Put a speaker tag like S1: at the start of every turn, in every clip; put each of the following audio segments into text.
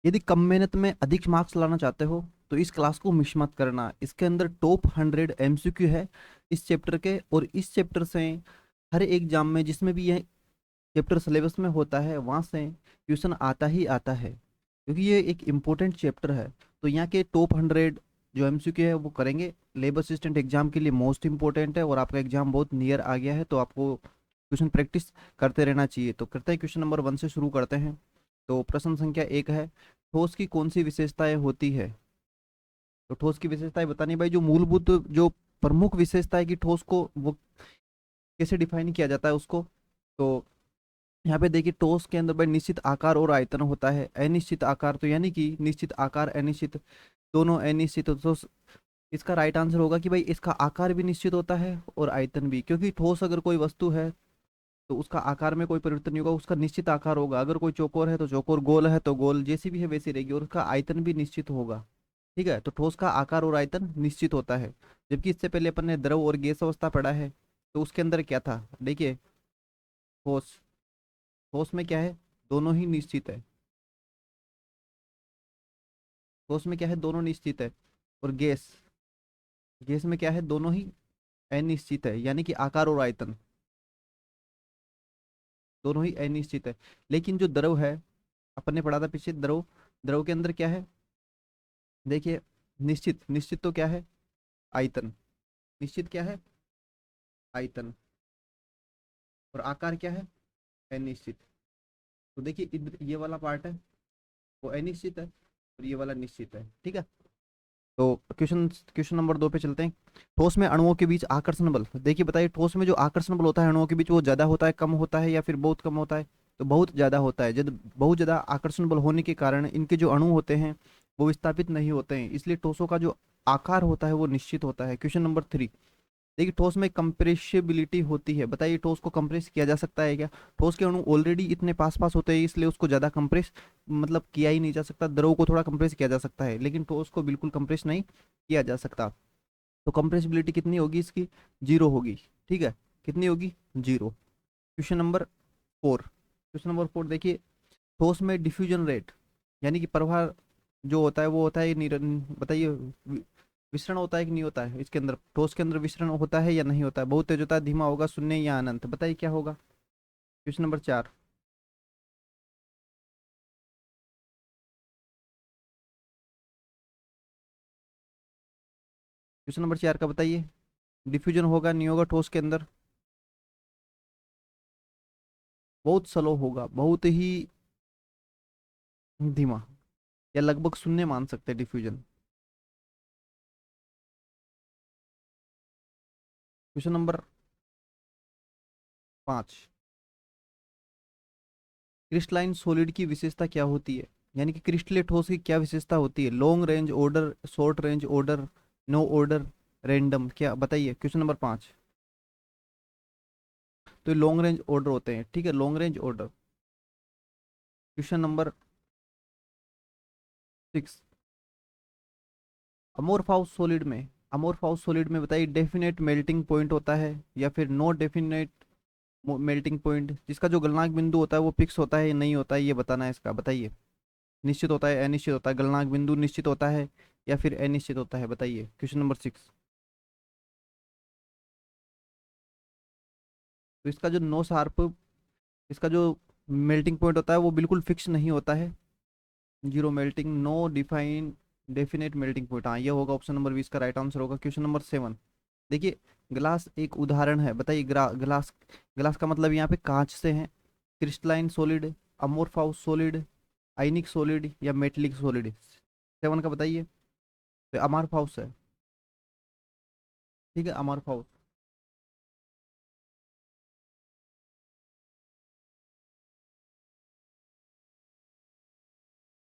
S1: यदि कम मेहनत में अधिक मार्क्स लाना चाहते हो तो इस क्लास को मिस मत करना। इसके अंदर टॉप 100 एमसीक्यू है इस चैप्टर के, और इस चैप्टर से हर एक एग्जाम में जिसमें भी यह चैप्टर सिलेबस में होता है वहाँ से क्वेश्चन आता ही आता है, क्योंकि ये एक इम्पोर्टेंट चैप्टर है। तो यहाँ के टॉप 100 जो एमसीक्यू है वो करेंगे। लेबर असिस्टेंट एग्जाम के लिए मोस्ट इंपॉर्टेंट है, और आपका एग्जाम बहुत नियर आ गया है, तो आपको क्वेश्चन प्रैक्टिस करते रहना चाहिए। तो करते हैं, क्वेश्चन नंबर 1 से शुरू करते हैं। तो प्रश्न संख्या 1 है, ठोस की कौन सी विशेषताएं होती है? तो ठोस की विशेषताएं बतानी भाई, जो मूलभूत जो प्रमुख विशेषता है कि ठोस को वो कैसे डिफाइन किया जाता है उसको। तो यहाँ पे देखिए, ठोस के अंदर भाई निश्चित आकार और आयतन होता है। अनिश्चित आकार तो यानी कि निश्चित आकार अनिश्चित दोनों अनिश्चित, तो इसका राइट आंसर होगा कि भाई इसका आकार भी निश्चित होता है और आयतन भी, क्योंकि ठोस अगर कोई वस्तु है तो उसका आकार में कोई परिवर्तन नहीं होगा, उसका निश्चित आकार होगा। अगर कोई चौकोर है तो चौकोर, गोल है तो गोल, जैसी भी है वैसी रहेगी, और उसका आयतन भी निश्चित होगा। ठीक है, तो ठोस का आकार और आयतन निश्चित होता है। जबकि इससे पहले अपन ने द्रव और गैस अवस्था पढ़ा है, तो उसके अंदर क्या था देखिए, ठोस, ठोस में क्या है, दोनों ही निश्चित है। ठोस में क्या है, दोनों निश्चित है। और गैस, गैस में क्या है, दोनों ही अनिश्चित है, यानी कि आकार और आयतन दोनों ही अनिश्चित है। लेकिन जो द्रव है, अपन ने पढ़ा था पीछे, द्रव, द्रव के अंदर क्या है देखिए, निश्चित, निश्चित तो क्या है, आयतन, निश्चित क्या है, आयतन, और आकार क्या है, अनिश्चित। तो देखिए इधर ये वाला पार्ट है वो अनिश्चित है, और ये वाला निश्चित है। ठीक है, तो क्वेश्चन क्वेश्चन नंबर 2 पे चलते हैं। ठोस में अणुओं के बीच आकर्षण बल, देखिए बताइए, ठोस में जो आकर्षण बल होता है अणुओं के बीच, वो ज्यादा होता है, कम होता है, या फिर बहुत कम होता है? तो बहुत ज्यादा होता है। जब बहुत ज्यादा आकर्षण बल होने के कारण इनके जो अणु होते हैं वो विस्थापित नहीं होते हैं, इसलिए ठोसों का जो आकार होता है वो निश्चित होता है। क्वेश्चन नंबर 3, देखिए ठोस में कंप्रेसिबिलिटी होती है, बताइए ठोस को कंप्रेस किया जा सकता है क्या? ठोस के अणु ऑलरेडी इतने पास पास होते हैं, इसलिए उसको ज्यादा कंप्रेस मतलब किया ही नहीं जा सकता। द्रव को थोड़ा कंप्रेस किया जा सकता है, लेकिन ठोस को बिल्कुल कंप्रेस नहीं किया जा सकता। तो कंप्रेसिबिलिटी कितनी होगी इसकी? जीरो होगी। ठीक है, कितनी होगी? Zero. Question number 4, question number 4 देखिए, ठोस में डिफ्यूजन रेट यानी कि प्रवाह जो होता है वो होता है बताइए, विसरण होता है कि नहीं होता है? इसके अंदर ठोस के अंदर विसरण होता है या नहीं होता है? बहुत तेज होता है, धीमा होगा, शून्य या अनंत? बताइए क्या होगा? क्वेश्चन नंबर 4, क्वेश्चन नंबर 4 का बताइए, डिफ्यूजन होगा नहीं होगा ठोस के अंदर? बहुत स्लो होगा, बहुत ही धीमा, या लगभग शून्य मान सकते हैं diffusion. Question number 5, crystalline solid की विशेषता क्या होती है? यानी कि क्रिस्टलीय ठोस की क्या विशेषता होती है? Long range order, short range order, no order, random, क्या बताइए? क्वेश्चन नंबर 5, तो लॉन्ग रेंज ऑर्डर होते हैं। ठीक है, long range order. Question number 6, amorphous solid में, अमोर्फाउस सॉलिड में बताइए, डेफिनेट मेल्टिंग पॉइंट होता है या फिर नो डेफिनेट मेल्टिंग पॉइंट? जिसका जो गलनांक बिंदु होता है वो फिक्स होता है या नहीं होता है, ये बताना है इसका, बताइए। निश्चित होता है, अनिश्चित होता है? गलनांक बिंदु निश्चित होता है या फिर अनिश्चित होता है, बताइए। क्वेश्चन नंबर 6, तो इसका जो नो शार्प, इसका जो मेल्टिंग पॉइंट होता है वो बिल्कुल फिक्स नहीं होता है। Zero melting, no define definite melting point, हाँ ये होगा ऑप्शन नंबर 20 का राइट आंसर होगा। क्वेश्चन नंबर 7, देखिए, ग्लास एक उदाहरण है, बताइए। ग्लास, ग्लास का मतलब यहाँ पे कांच से है। Crystalline solid, amorphous solid, ionic solid, या मेटेलिक सॉलिड? 7 का बताइए। तो अमोर्फाउस है। ठीक है, अमोर्फाउस,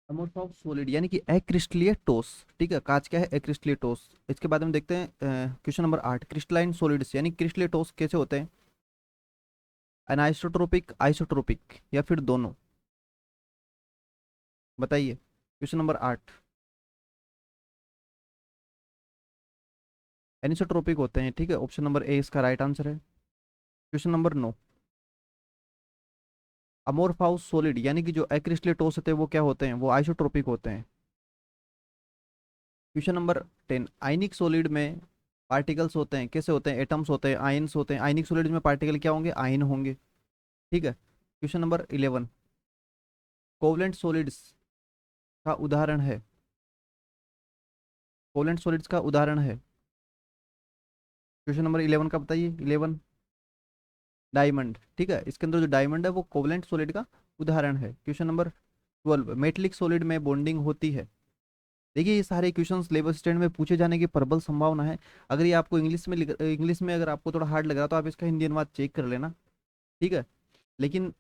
S1: अमोर्फाउस सॉलिड यानी कि अक्रिस्टलीय ठोस। ठीक है, कांच क्या है? अक्रिस्टलीय ठोस। इसके बाद में देखते हैं क्वेश्चन नंबर 8, क्रिस्टलाइन सॉलिड्स यानी क्रिस्टलीय ठोस कैसे होते हैं? अनाइसोट्रोपिक, आइसोट्रोपिक, या फिर दोनों? बताइए। क्वेश्चन नंबर 8, एनिसोट्रोपिक होते हैं। ठीक है, ऑप्शन नंबर ए इसका राइट आंसर है। क्वेश्चन नंबर 9, अमोर्फाउस सॉलिड यानी कि जो एक्रिस्टलेटोस होते हैं वो क्या होते हैं, वो आइसोट्रोपिक होते हैं। क्वेश्चन नंबर 10, आयनिक सॉलिड में पार्टिकल्स होते हैं, कैसे होते हैं, एटम्स होते हैं, आयन्स होते हैं। आयनिक सॉलिड में पार्टिकल क्या होंगे, आयन होंगे। ठीक है। क्वेश्चन नंबर 11, कोवलेंट सॉलिड्स का उदाहरण है, कोवलेंट सॉलिड्स का उदाहरण है। क्वेश्चन नंबर 11 का बताइए, 11, डायमंड। ठीक है, इसके अंदर जो डायमंड है वो कोवलेंट सॉलिड का उदाहरण है। क्वेश्चन नंबर 12, मेटलिक सॉलिड में बॉन्डिंग होती है। देखिए ये सारे क्वेश्चंस लेवल स्टैंड में पूछे जाने की प्रबल संभावना है। अगर ये आपको इंग्लिश में अगर आपको थोड़ा हार्ड लग रहा है तो आप इसका हिंदी अनुवाद चेक कर लेना। ठीक है। लेकिन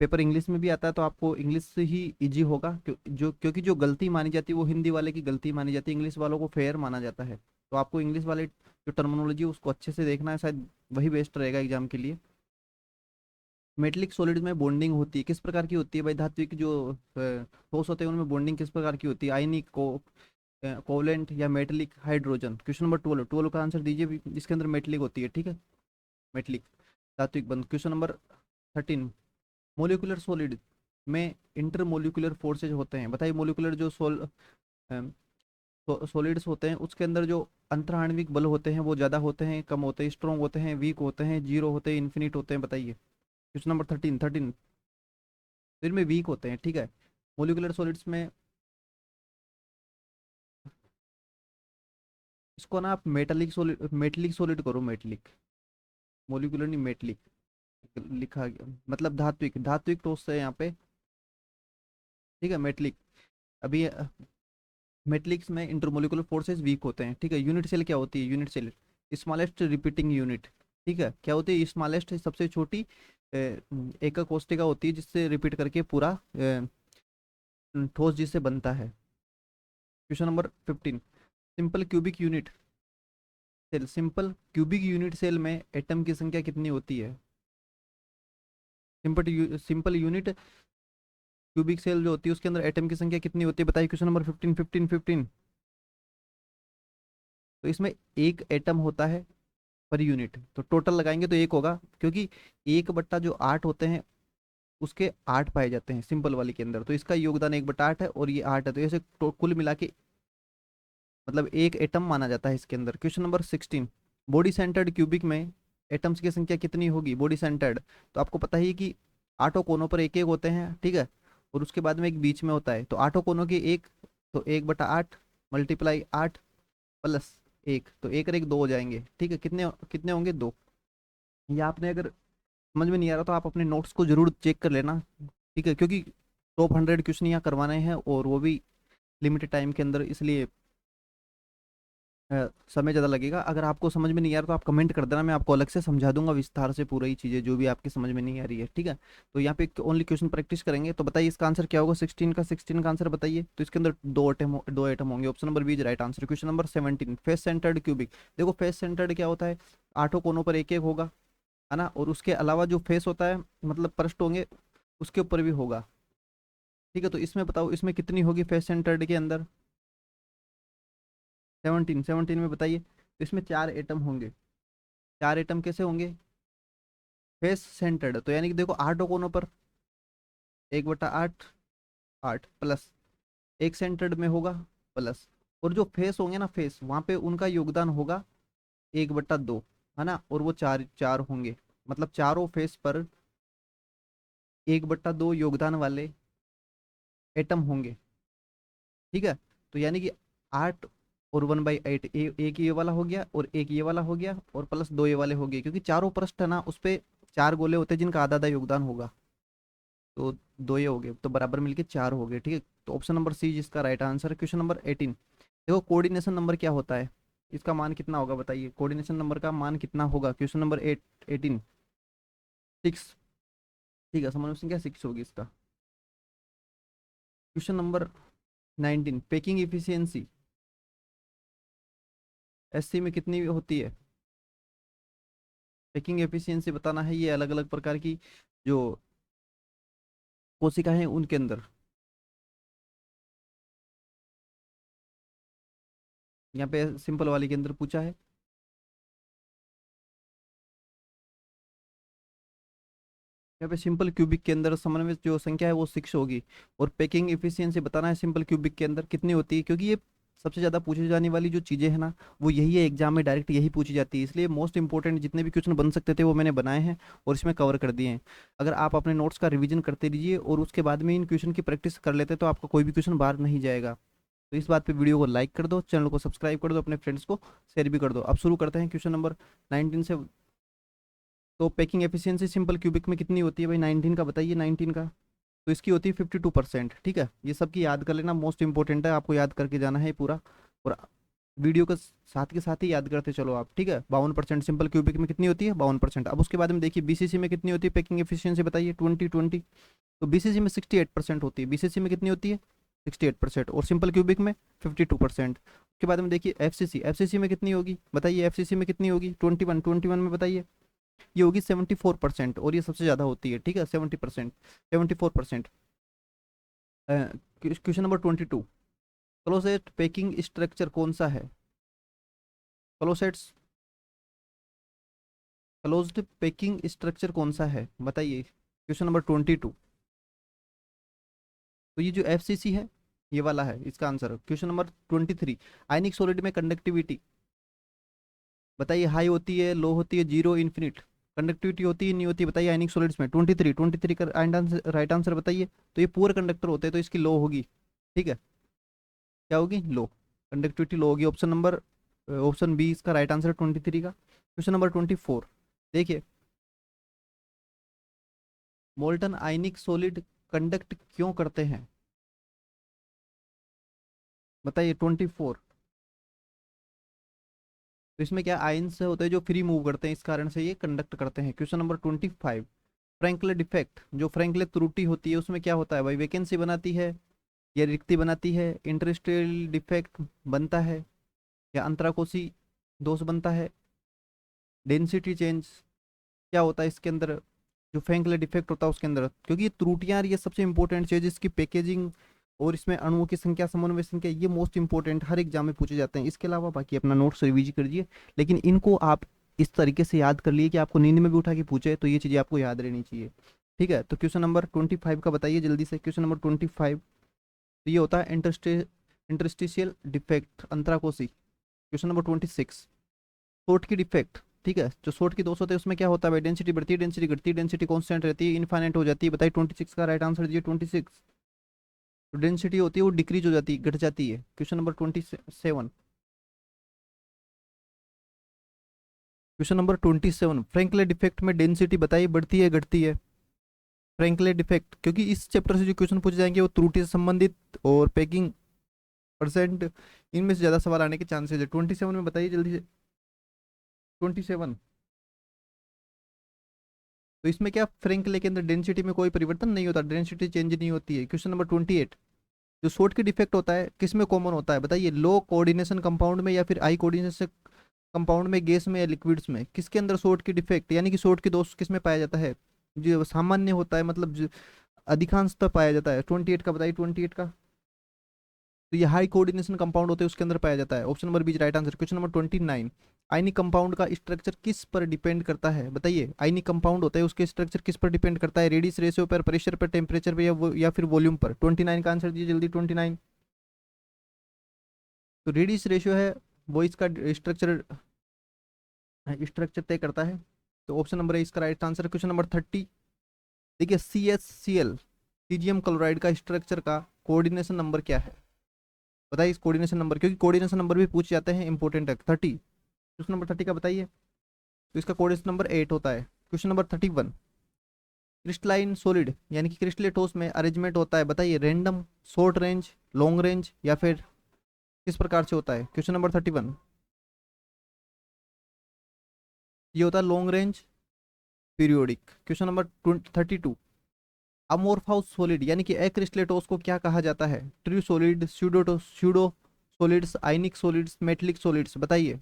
S1: पेपर इंग्लिश में भी आता है तो आपको इंग्लिश से ही इजी होगा, क्योंकि जो गलती मानी जाती है वो हिंदी वाले की गलती मानी जाती है, इंग्लिश वालों को फेयर माना जाता है। तो आपको इंग्लिश वाले जो टर्मिनोलॉजी उसको अच्छे से देखना है, शायद वही बेस्ट रहेगा एग्जाम के लिए। मेटलिक सॉलिड में बॉन्डिंग होती है, किस प्रकार की होती है भाई, धात्विक जो ठोस होते हैं उनमें बॉन्डिंग किस प्रकार की होती है, आयनिक, कोवलेंट या मेटलिक, हाइड्रोजन। क्वेश्चन नंबर 12, 12 का आंसर दीजिए भी, जिसके अंदर मेटलिक होती है। ठीक है, मेटलिक, धात्विक बंध। क्वेश्चन नंबर 13, मोलिकुलर सॉलिड में इंटरमोलिकुलर फोर्सेज होते हैं। बताइए मोलिकुलर जो सॉलिड्स होते हैं उसके अंदर जो अंतराण्विक बल होते हैं वो ज़्यादा होते हैं, कम होते हैं, स्ट्रॉन्ग होते हैं, वीक होते हैं, जीरो होते हैं, इन्फिनिट होते हैं, बताइए। क्वेश्चन नंबर 13, 13, तो इनमें वीक होते हैं। ठीक है, मोलिकुलर सॉलिड्स में, इसको ना आप मेटलिक सॉलिड करो, मेटलिक, मोलिकुलर नहीं, मेटलिक लिखा गया, मतलब धात्विक, धात्विक ठोस है यहाँ पे। ठीक है, मेटलिक। अभी मेटलिक्स में इंटरमोलिकुलर फोर्सेस वीक होते हैं। ठीक है, यूनिट सेल क्या होती है, unit cell, smallest repeating unit. ठीक है, क्या होती है, स्मॉलेस्ट सबसे छोटी एकक कोशिका होती है जिससे रिपीट करके पूरा ठोस जिससे बनता है। Question number 15, simple cubic unit cell, simple cubic unit cell में एटम की संख्या कितनी होती है। सिंपल यूनिट क्यूबिक सेल जो होती है उसके अंदर एटम की संख्या कितनी होती है, बताइए। क्वेश्चन नंबर 15, 15, 15, तो इसमें एक एटम होता है पर यूनिट, तो टोटल लगाएंगे तो एक होगा, क्योंकि 1/8 जो 8 होते हैं उसके 8 पाए जाते हैं सिंपल वाली के अंदर, तो इसका योगदान 1/8 है और ये 8 है, तो ऐसे कुल मिला के मतलब एक एटम माना जाता है इसके अंदर। Question number 16, body centred cubic में एटम्स की संख्या कितनी होगी, बॉडी सेंटर्ड, तो आपको पता ही है कि आठों कोनों पर एक एक होते हैं। ठीक है, और उसके बाद में एक बीच में होता है, तो आठों कोनों के एक, तो 1/8 मल्टीप्लाई 8 प्लस एक, तो एक और एक दो हो जाएंगे। ठीक है, कितने कितने होंगे, दो। ये आपने अगर समझ में नहीं आ रहा तो आप अपने नोट्स को जरूर चेक कर लेना। ठीक है, क्योंकि टॉप 100 क्वेश्चन यहाँ करवाने हैं और वो भी लिमिटेड टाइम के अंदर, इसलिए समय ज़्यादा लगेगा। अगर आपको समझ में नहीं आ रहा तो आप कमेंट कर देना, मैं आपको अलग से समझा दूंगा विस्तार से पूरा ही चीज़ें जो भी आपकी समझ में नहीं आ रही है। ठीक है, तो यहाँ पे ओनली क्वेश्चन प्रैक्टिस करेंगे। तो बताइए इसका आंसर क्या होगा, 16 का आंसर बताइए। तो इसके अंदर दो एटम होंगे, option number B is right answer. Question number 17, face centred cubic, देखो फेस सेंटर्ड क्या होता है, आठों कोनों पर एक एक होगा, है ना, और उसके अलावा जो फेस होता है मतलब पृष्ठ होंगे उसके ऊपर भी होगा। ठीक है, तो इसमें बताओ इसमें कितनी होगी फेस सेंटर्ड के अंदर, 17, 17 में बताइए। तो इसमें 4 एटम होंगे, 4 एटम कैसे होंगे, फेस सेंटर्ड, तो यानी कि देखो 8 कोनों पर 1/8, 8 प्लस एक सेंटर्ड में होगा प्लस, और जो फेस होंगे ना, फेस वहां पे उनका योगदान होगा 1/2, है ना, और वो चार चार होंगे, मतलब चारों फेस पर 1/2 योगदान वाले एटम होंगे। ठीक है, तो यानी कि 8 और 1/8, एक ये वाला हो गया और एक ये वाला हो गया और प्लस दो ये वाले हो गए, क्योंकि चारों पृष्ठ है ना उस पे 4 गोले होते हैं जिनका आधा आधा योगदान होगा, तो दो ये हो गए, तो बराबर मिलके 4 हो गए। ठीक है, तो ऑप्शन नंबर सी जिसका राइट आंसर है। क्वेश्चन नंबर 18, देखो कोऑर्डिनेशन नंबर क्या होता है, इसका मान कितना होगा बताइए, कोऑर्डिनेशन नंबर का मान कितना होगा। Question number 18, 6। ठीक है, समझ में क्या 6 होगी इसका। Question number 19, packing efficiency SC में कितनी होती है, पैकिंग एफिशिएंसी बताना है, ये अलग अलग प्रकार की जो कोशिका है उनके अंदर। यहाँ पे सिंपल वाली के अंदर पूछा है, यहाँ पे सिंपल क्यूबिक के अंदर समन्वय जो संख्या है वो 6 होगी। और पैकिंग एफिशिएंसी बताना है सिंपल क्यूबिक के अंदर कितनी होती है, क्योंकि ये सबसे ज़्यादा पूछी जाने वाली जो चीज़ें हैं ना, वो यही है, एग्जाम में डायरेक्ट यही पूछी जाती है। इसलिए मोस्ट इंपॉर्टेंट जितने भी क्वेश्चन बन सकते थे वो मैंने बनाए हैं और इसमें कवर कर दिए हैं। अगर आप अपने नोट्स का रिवीजन करते रहिए और उसके बाद में इन क्वेश्चन की प्रैक्टिस कर लेते तो आपका कोई भी क्वेश्चन बाहर नहीं जाएगा। तो इस बात पे वीडियो को लाइक कर दो, चैनल को सब्सक्राइब कर दो, अपने फ्रेंड्स को शेयर भी कर दो। अब शुरू करते हैं क्वेश्चन नंबर 19 से। तो पैकिंग एफिशिएंसी सिंपल क्यूबिक में कितनी होती है भाई? 19 का बताइए, 19 का। तो इसकी होती है 52%। ठीक है, ये सबकी याद कर लेना, मोस्ट इंपॉर्टेंट है, आपको याद करके जाना है पूरा। और वीडियो के साथ के साथ ही याद करते चलो आप। ठीक है, 52% सिंपल क्यूबिक में कितनी होती है? 52%। अब उसके बाद में देखिए बीसीसी में कितनी होती है पैकिंग एफिशिएंसी बताइए? 20। तो बीसीसी में 68% होती है। बीसीसी में कितनी होती है? 68%। और सिंपल क्यूबिक में 52%। उसके बाद में देखिए एफसीसी, एफसीसी में कितनी होगी बताइए? एफसीसी में कितनी होगी? 21 में बताइए। ये होगी 74%, और ये सबसे ज़्यादा होती है। ठीक है, 70%, 74%। Question number 22, closet packing structure कौन सा है? क्लोसेट्स क्लोज्ड पैकिंग स्ट्रक्चर कौन सा है बताइए? Question number 22। तो ये जो एफसीसी है ये वाला है इसका आंसर। क्वेश्चन नंबर 23, आयनिक सॉलिड में कंडक्टिविटी बताइए, हाई होती है, लो होती है, जीरो, इन्फिनिट? कंडक्टिविटी होती है नहीं होती बताइए आयनिक सॉलिड्स में? 23 का राइट आंसर बताइए। तो ये पुअर कंडक्टर होते हैं तो इसकी लो होगी। ठीक है, क्या होगी? लो, कंडक्टिविटी लो होगी। ऑप्शन बी इसका राइट आंसर 23 का। क्वेश्चन नंबर 24, देखिए मोल्टन आयनिक सॉलिड कंडक्ट क्यों करते हैं बताइए? 24। तो इसमें क्या आयंस होते हैं जो फ्री मूव करते हैं, इस कारण से ये कंडक्ट करते हैं। क्वेश्चन नंबर 25, फ्रैंकल डिफेक्ट, जो फ्रैंकल त्रुटि होती है उसमें क्या होता है भाई? वैकेंसी बनाती है या रिक्ति बनाती है? इंटरस्टेल डिफेक्ट बनता है या अंतराकोशी दोष बनता है? डेंसिटी चेंज क्या होता है इसके अंदर? जो फ्रैंकल डिफेक्ट होता है उसके अंदर, क्योंकि ये त्रुटियां ये सबसे इंपॉर्टेंट चीज, इसकी पैकेजिंग और इसमें अणुओं की संख्या, समन्वय संख्या, ये मोस्ट इंपॉर्टेंट हर एग्जाम में पूछे जाते हैं। इसके अलावा बाकी अपना नोट्स रिवीज करिए, लेकिन इनको आप इस तरीके से याद कर लिए कि आपको नींद में भी उठा के पूछे तो ये चीज़ें आपको याद रहनी चाहिए। ठीक है, तो क्वेश्चन नंबर 25 का बताइए जल्दी से। क्वेश्चन नंबर 25, तो ये होता है इंटरस्टिशियल डिफेक्ट, अंतराकोशी। Question number 26, Schottky defect. ठीक है, जो शॉर्ट की दोष होते हैं उसमें क्या होता है भाई? डेंसिटी बढ़ती है, डेंसिटी घटती है, डेंसिटी कांस्टेंट रहती है, इनफाइनाइट हो जाती है बताइए? 26 का राइट आंसर दीजिए। 26, जो डेंसिटी होती है वो डिक्रीज हो जाती है, घट जाती है। Question number 27, question number 27, Frenkel defect में डेंसिटी बताइए बढ़ती है घटती है? फ्रैंकल डिफेक्ट, क्योंकि इस चैप्टर से जो क्वेश्चन पूछे जाएंगे वो त्रुटि से संबंधित और पैकिंग परसेंट, इनमें से ज़्यादा सवाल आने के चांसेस है। 27 में बताइए जल्दी से। 27, तो इसमें क्या फ्रैंकल के अंदर डेंसिटी में कोई परिवर्तन नहीं होता, डेंसिटी चेंज नहीं होती है। क्वेश्चन नंबर 28, जो शॉर्ट की डिफेक्ट होता है किस में कॉमन होता है बताइए? लो कोऑर्डिनेशन कंपाउंड में या फिर हाई कोऑर्डिनेशन कंपाउंड में, गैस में या लिक्विड्स में? किसके अंदर शॉर्ट की डिफेक्ट यानी कि शॉर्ट की दोष किस में पाया जाता है? जो सामान्य होता है, मतलब जो अधिकांशतः पाया जाता है। 28 का बताइए? 28 का, तो ये हाई कोऑर्डिनेशन कंपाउंड होते हैं उसके अंदर पाया जाता है। Option number B right answer. Question number 29, ionic compound का स्ट्रक्चर किस पर डिपेंड करता है बताइए? आयनिक कंपाउंड होता है उसके स्ट्रक्चर किस पर डिपेंड करता है? रेडियस रेशियो पर, प्रेशर पर, टेम्परेचर पर, या फिर वॉल्यूम पर? 29 का आंसर दीजिए जल्दी। 29, तो रेडियस रेशियो है वो इसका स्ट्रक्चर स्ट्रक्चर तय करता है। तो ऑप्शन नंबर ए इसका राइट आंसर। क्वेश्चन नंबर 30, देखिए CHCl सीजियम क्लोराइड का स्ट्रक्चर का कोऑर्डिनेशन नंबर क्या है बताइए? इस कोऑर्डिनेशन नंबर, क्योंकि कोऑर्डिनेशन नंबर भी पूछ जाते हैं, इंपॉर्टेंट है। 30, क्वेश्चन नंबर 30 का बताइए। तो इसका कोऑर्डिनेशन नंबर 8 होता है। क्वेश्चन नंबर 31, क्रिस्टलाइन सॉलिड यानी कि क्रिस्टलेटोस में अरेंजमेंट होता है बताइए? Random, short range, long range, या फिर किस प्रकार से होता है? क्वेश्चन नंबर 31, ये होता है long range periodic. Question number 32, amorphous solid यानी कि एक्रिस्टलेटोस को क्या कहा जाता है? True solid, pseudo solids, ionic solids, metallic solids बताइए?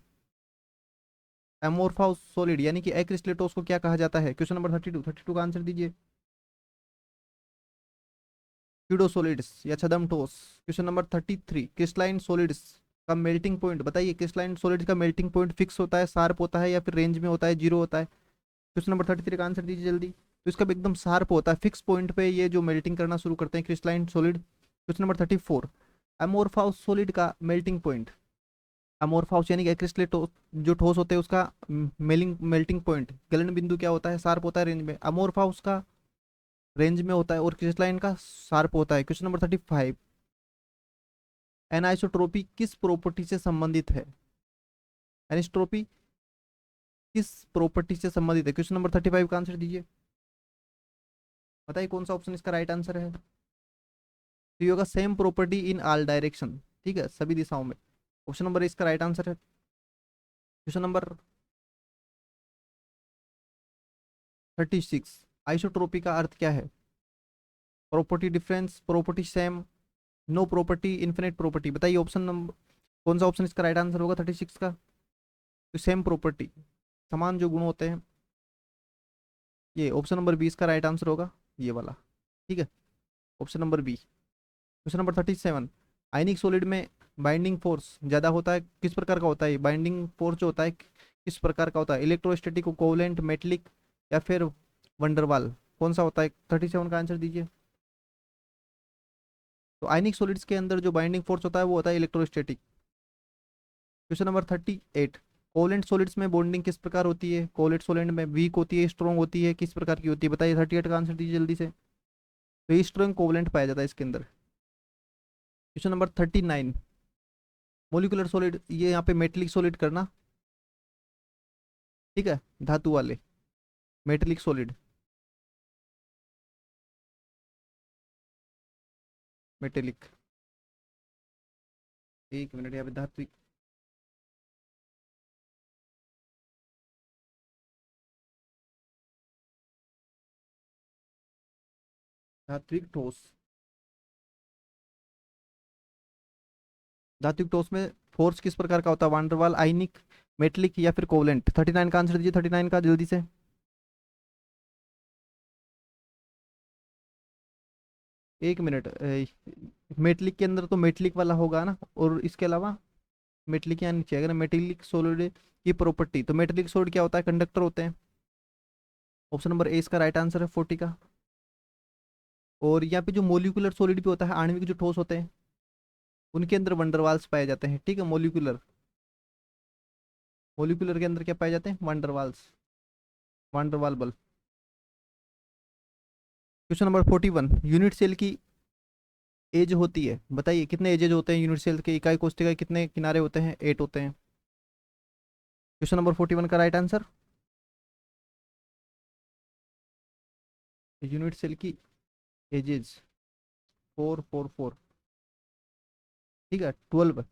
S1: एमोर्फाउस सॉलिड यानी कि एक्रिस्टलेटोस को क्या कहा जाता है? क्वेश्चन नंबर 32 का आंसर दीजिए। स्यूडो सॉलिड्स या छद्म ठोस। क्वेश्चन नंबर 33, क्रिस्टलाइन सॉलिड्स का मेल्टिंग पॉइंट बताइए? क्रिस्टलाइन सॉलिड का मेल्टिंग पॉइंट फिक्स होता है, शार्प होता है, या फिर रेंज में होता है, जीरो होता है? क्वेश्चन नंबर 33 का आंसर दीजिए जल्दी। तो इसका भी एकदम शार्प होता है, फिक्स पॉइंट पे ये जो मेल्टिंग करना शुरू करते हैं crystalline solid. Question number 34, amorphous solid का मेल्टिंग पॉइंट। अमोर्फाउस यानी कि क्रिस्टल जो ठोस होते हैं उसका मेलिंग मेल्टिंग पॉइंट गलन बिंदु क्या होता है, शार्प होता है रेंज में। अमोर्फाउस का रेंज में होता है और क्रिस्टलाइन का शार्प होता है। क्वेश्चन नंबर 35, एनाइसोट्रोपी किस प्रॉपर्टी से संबंधित है। एनिस्ट्रोपी किस प्रॉपर्टी से संबंधित है। क्वेश्चन नंबर 35 का आंसर दीजिए, बताइए कौन सा ऑप्शन इसका राइट आंसर है। तो ये होगा same property in all direction, ठीक है, सभी दिशाओं में। ऑप्शन नंबर इसका राइट आंसर है। क्वेश्चन नंबर 36, आइसोट्रोपी का अर्थ क्या है। Property difference, property same, no property, infinite property. बताइए ऑप्शन नंबर कौन सा ऑप्शन इसका राइट आंसर होगा 36 का। तो सेम प्रॉपर्टी, समान जो गुण होते हैं, ये ऑप्शन नंबर 20 का राइट आंसर होगा, ये वाला, ठीक है, option number B. Question number 37, ionic solid में बाइंडिंग फोर्स ज़्यादा होता है, किस प्रकार का होता है बाइंडिंग फोर्स जो होता है किस प्रकार का होता है, इलेक्ट्रोस्टैटिक, कोवलेंट, मेटलिक या फिर वंडरवाल, कौन सा होता है। 37 का आंसर दीजिए। तो आयनिक सॉलिड्स के अंदर जो बाइंडिंग फोर्स होता है वो होता है electrostatic. Question number 38, covalent solids में बॉन्डिंग किस प्रकार होती है। कोवलेंट सॉलिड में वीक होती है, स्ट्रॉन्ग होती है, किस प्रकार की होती है, बताइए। 38 का आंसर दीजिए जल्दी से। तो ये स्ट्रॉन्ग कोवलेंट पाया जाता है इसके अंदर। क्वेश्चन नंबर 39, मोलिकुलर सॉलिड, ये यहाँ पे मेटेलिक सॉलिड करना, ठीक है, धातु वाले मेटेलिक सॉलिड, मेटेलिक, एक मिनट यहाँ पे धात्विक, धात्विक ठोस, धात्विक ठोस में फोर्स किस प्रकार का होता है, वांडरवाल, आयनिक, मेटेलिक या फिर कोवलेंट। 39 का आंसर दीजिए, 39 का जल्दी से। एक मिनट, मेटेलिक के अंदर तो मेटेलिक वाला होगा ना, और इसके अलावा मेटेलिक यहाँ नीचे अगर मेटेलिक सॉलिड की प्रॉपर्टी, तो मेटेलिक सॉलिड क्या होता है, कंडक्टर होते हैं। ऑप्शन नंबर ए इसका राइट आंसर है 40 का। और यहाँ पे जो मोलिकुलर सॉलिड भी होता है, आणविक जो ठोस होते हैं, उनके अंदर वंडरवाल्स पाए जाते हैं, ठीक है। मोलिकुलर, मोलिकुलर के अंदर क्या पाए जाते हैं, वंडरवाल्स, वंडरवाल बल। क्वेश्चन नंबर 41, यूनिट सेल की एज होती है, बताइए कितने एजेज होते हैं यूनिट सेल के। इकाई कोष्ठक के कितने किनारे होते हैं, 8 होते हैं। क्वेश्चन नंबर 41 का राइट आंसर, यूनिट सेल की एजेज 444, ठीक है, 12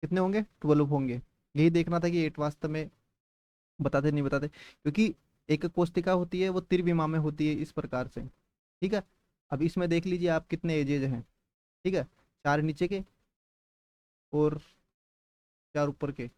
S1: कितने होंगे, 12 होंगे। यही देखना था कि 8 वास्तव में बताते नहीं बताते, क्योंकि एक कोष्टिका होती है वो त्रिविमा में होती है इस प्रकार से, ठीक है। अब इसमें देख लीजिए आप कितने एजेज हैं, ठीक है, 4 नीचे के और 4 ऊपर के।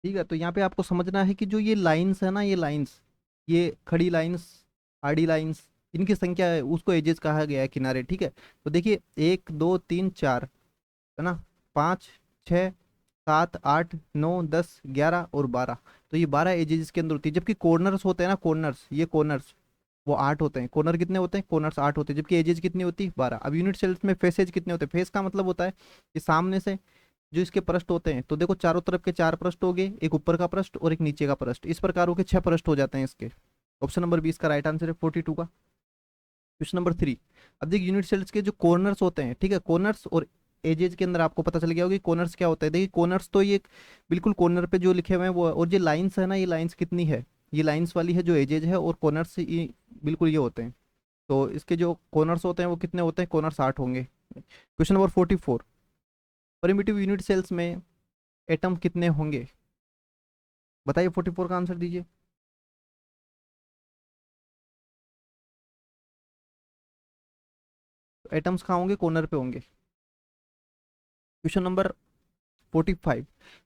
S1: ठीक है, तो यहाँ पे आपको समझना है कि जो ये लाइंस है ना, ये लाइंस, ये खड़ी लाइंस, आड़ी लाइंस, इनकी संख्या है, उसको एजेस कहा गया है, किनारे, ठीक है। तो देखिए 1 2 3 4, है ना, 5 6 7 8 9 10 11 और 12, तो ये 12 एजेस के अंदर होती है। जबकि कॉर्नर्स होते हैं ना, कॉर्नर्स, ये कॉर्नर्स वो 8 होते हैं। कॉर्नर कितने होते हैं, कॉर्नर्स 8 होते हैं, जबकि एजेस कितनी होती है, 12। अब यूनिट सेल्स में फेसेज कितने होते हैं, फेस का मतलब होता है कि सामने से जो इसके पृष्ठ होते हैं, तो देखो चारों तरफ के 4 पृष्ठ हो गए, एक ऊपर का पृष्ठ और एक नीचे का पृष्ठ, इस प्रकार के 6 पृष्ठ हो जाते हैं इसके। ऑप्शन नंबर 20 का राइट आंसर है 42 का। क्वेश्चन नंबर 3, अब देखिए यूनिट सेल्स के जो कॉर्नर्स होते हैं, ठीक है, कॉर्नर्स और एजेज के अंदर आपको पता चल गया होगा कि कॉर्नर्स क्या होता है। देखिए कॉर्नर्स तो ये बिल्कुल कॉर्नर पे जो लिखे हुए हैं वो है, और जो लाइंस है ना, ये लाइंस कितनी है, ये लाइंस वाली है जो एजेज है, और कॉर्नर्स ये बिल्कुल ये होते हैं। तो इसके जो कॉर्नर्स होते हैं वो कितने होते हैं, कॉर्नर्स 8 होंगे। Question number 44, primitive unit cells में एटम कितने होंगे, बताइए। 44 का आंसर दीजिए। एटम्स कहाँ होंगे, कॉर्नर पे होंगे। Question number 45,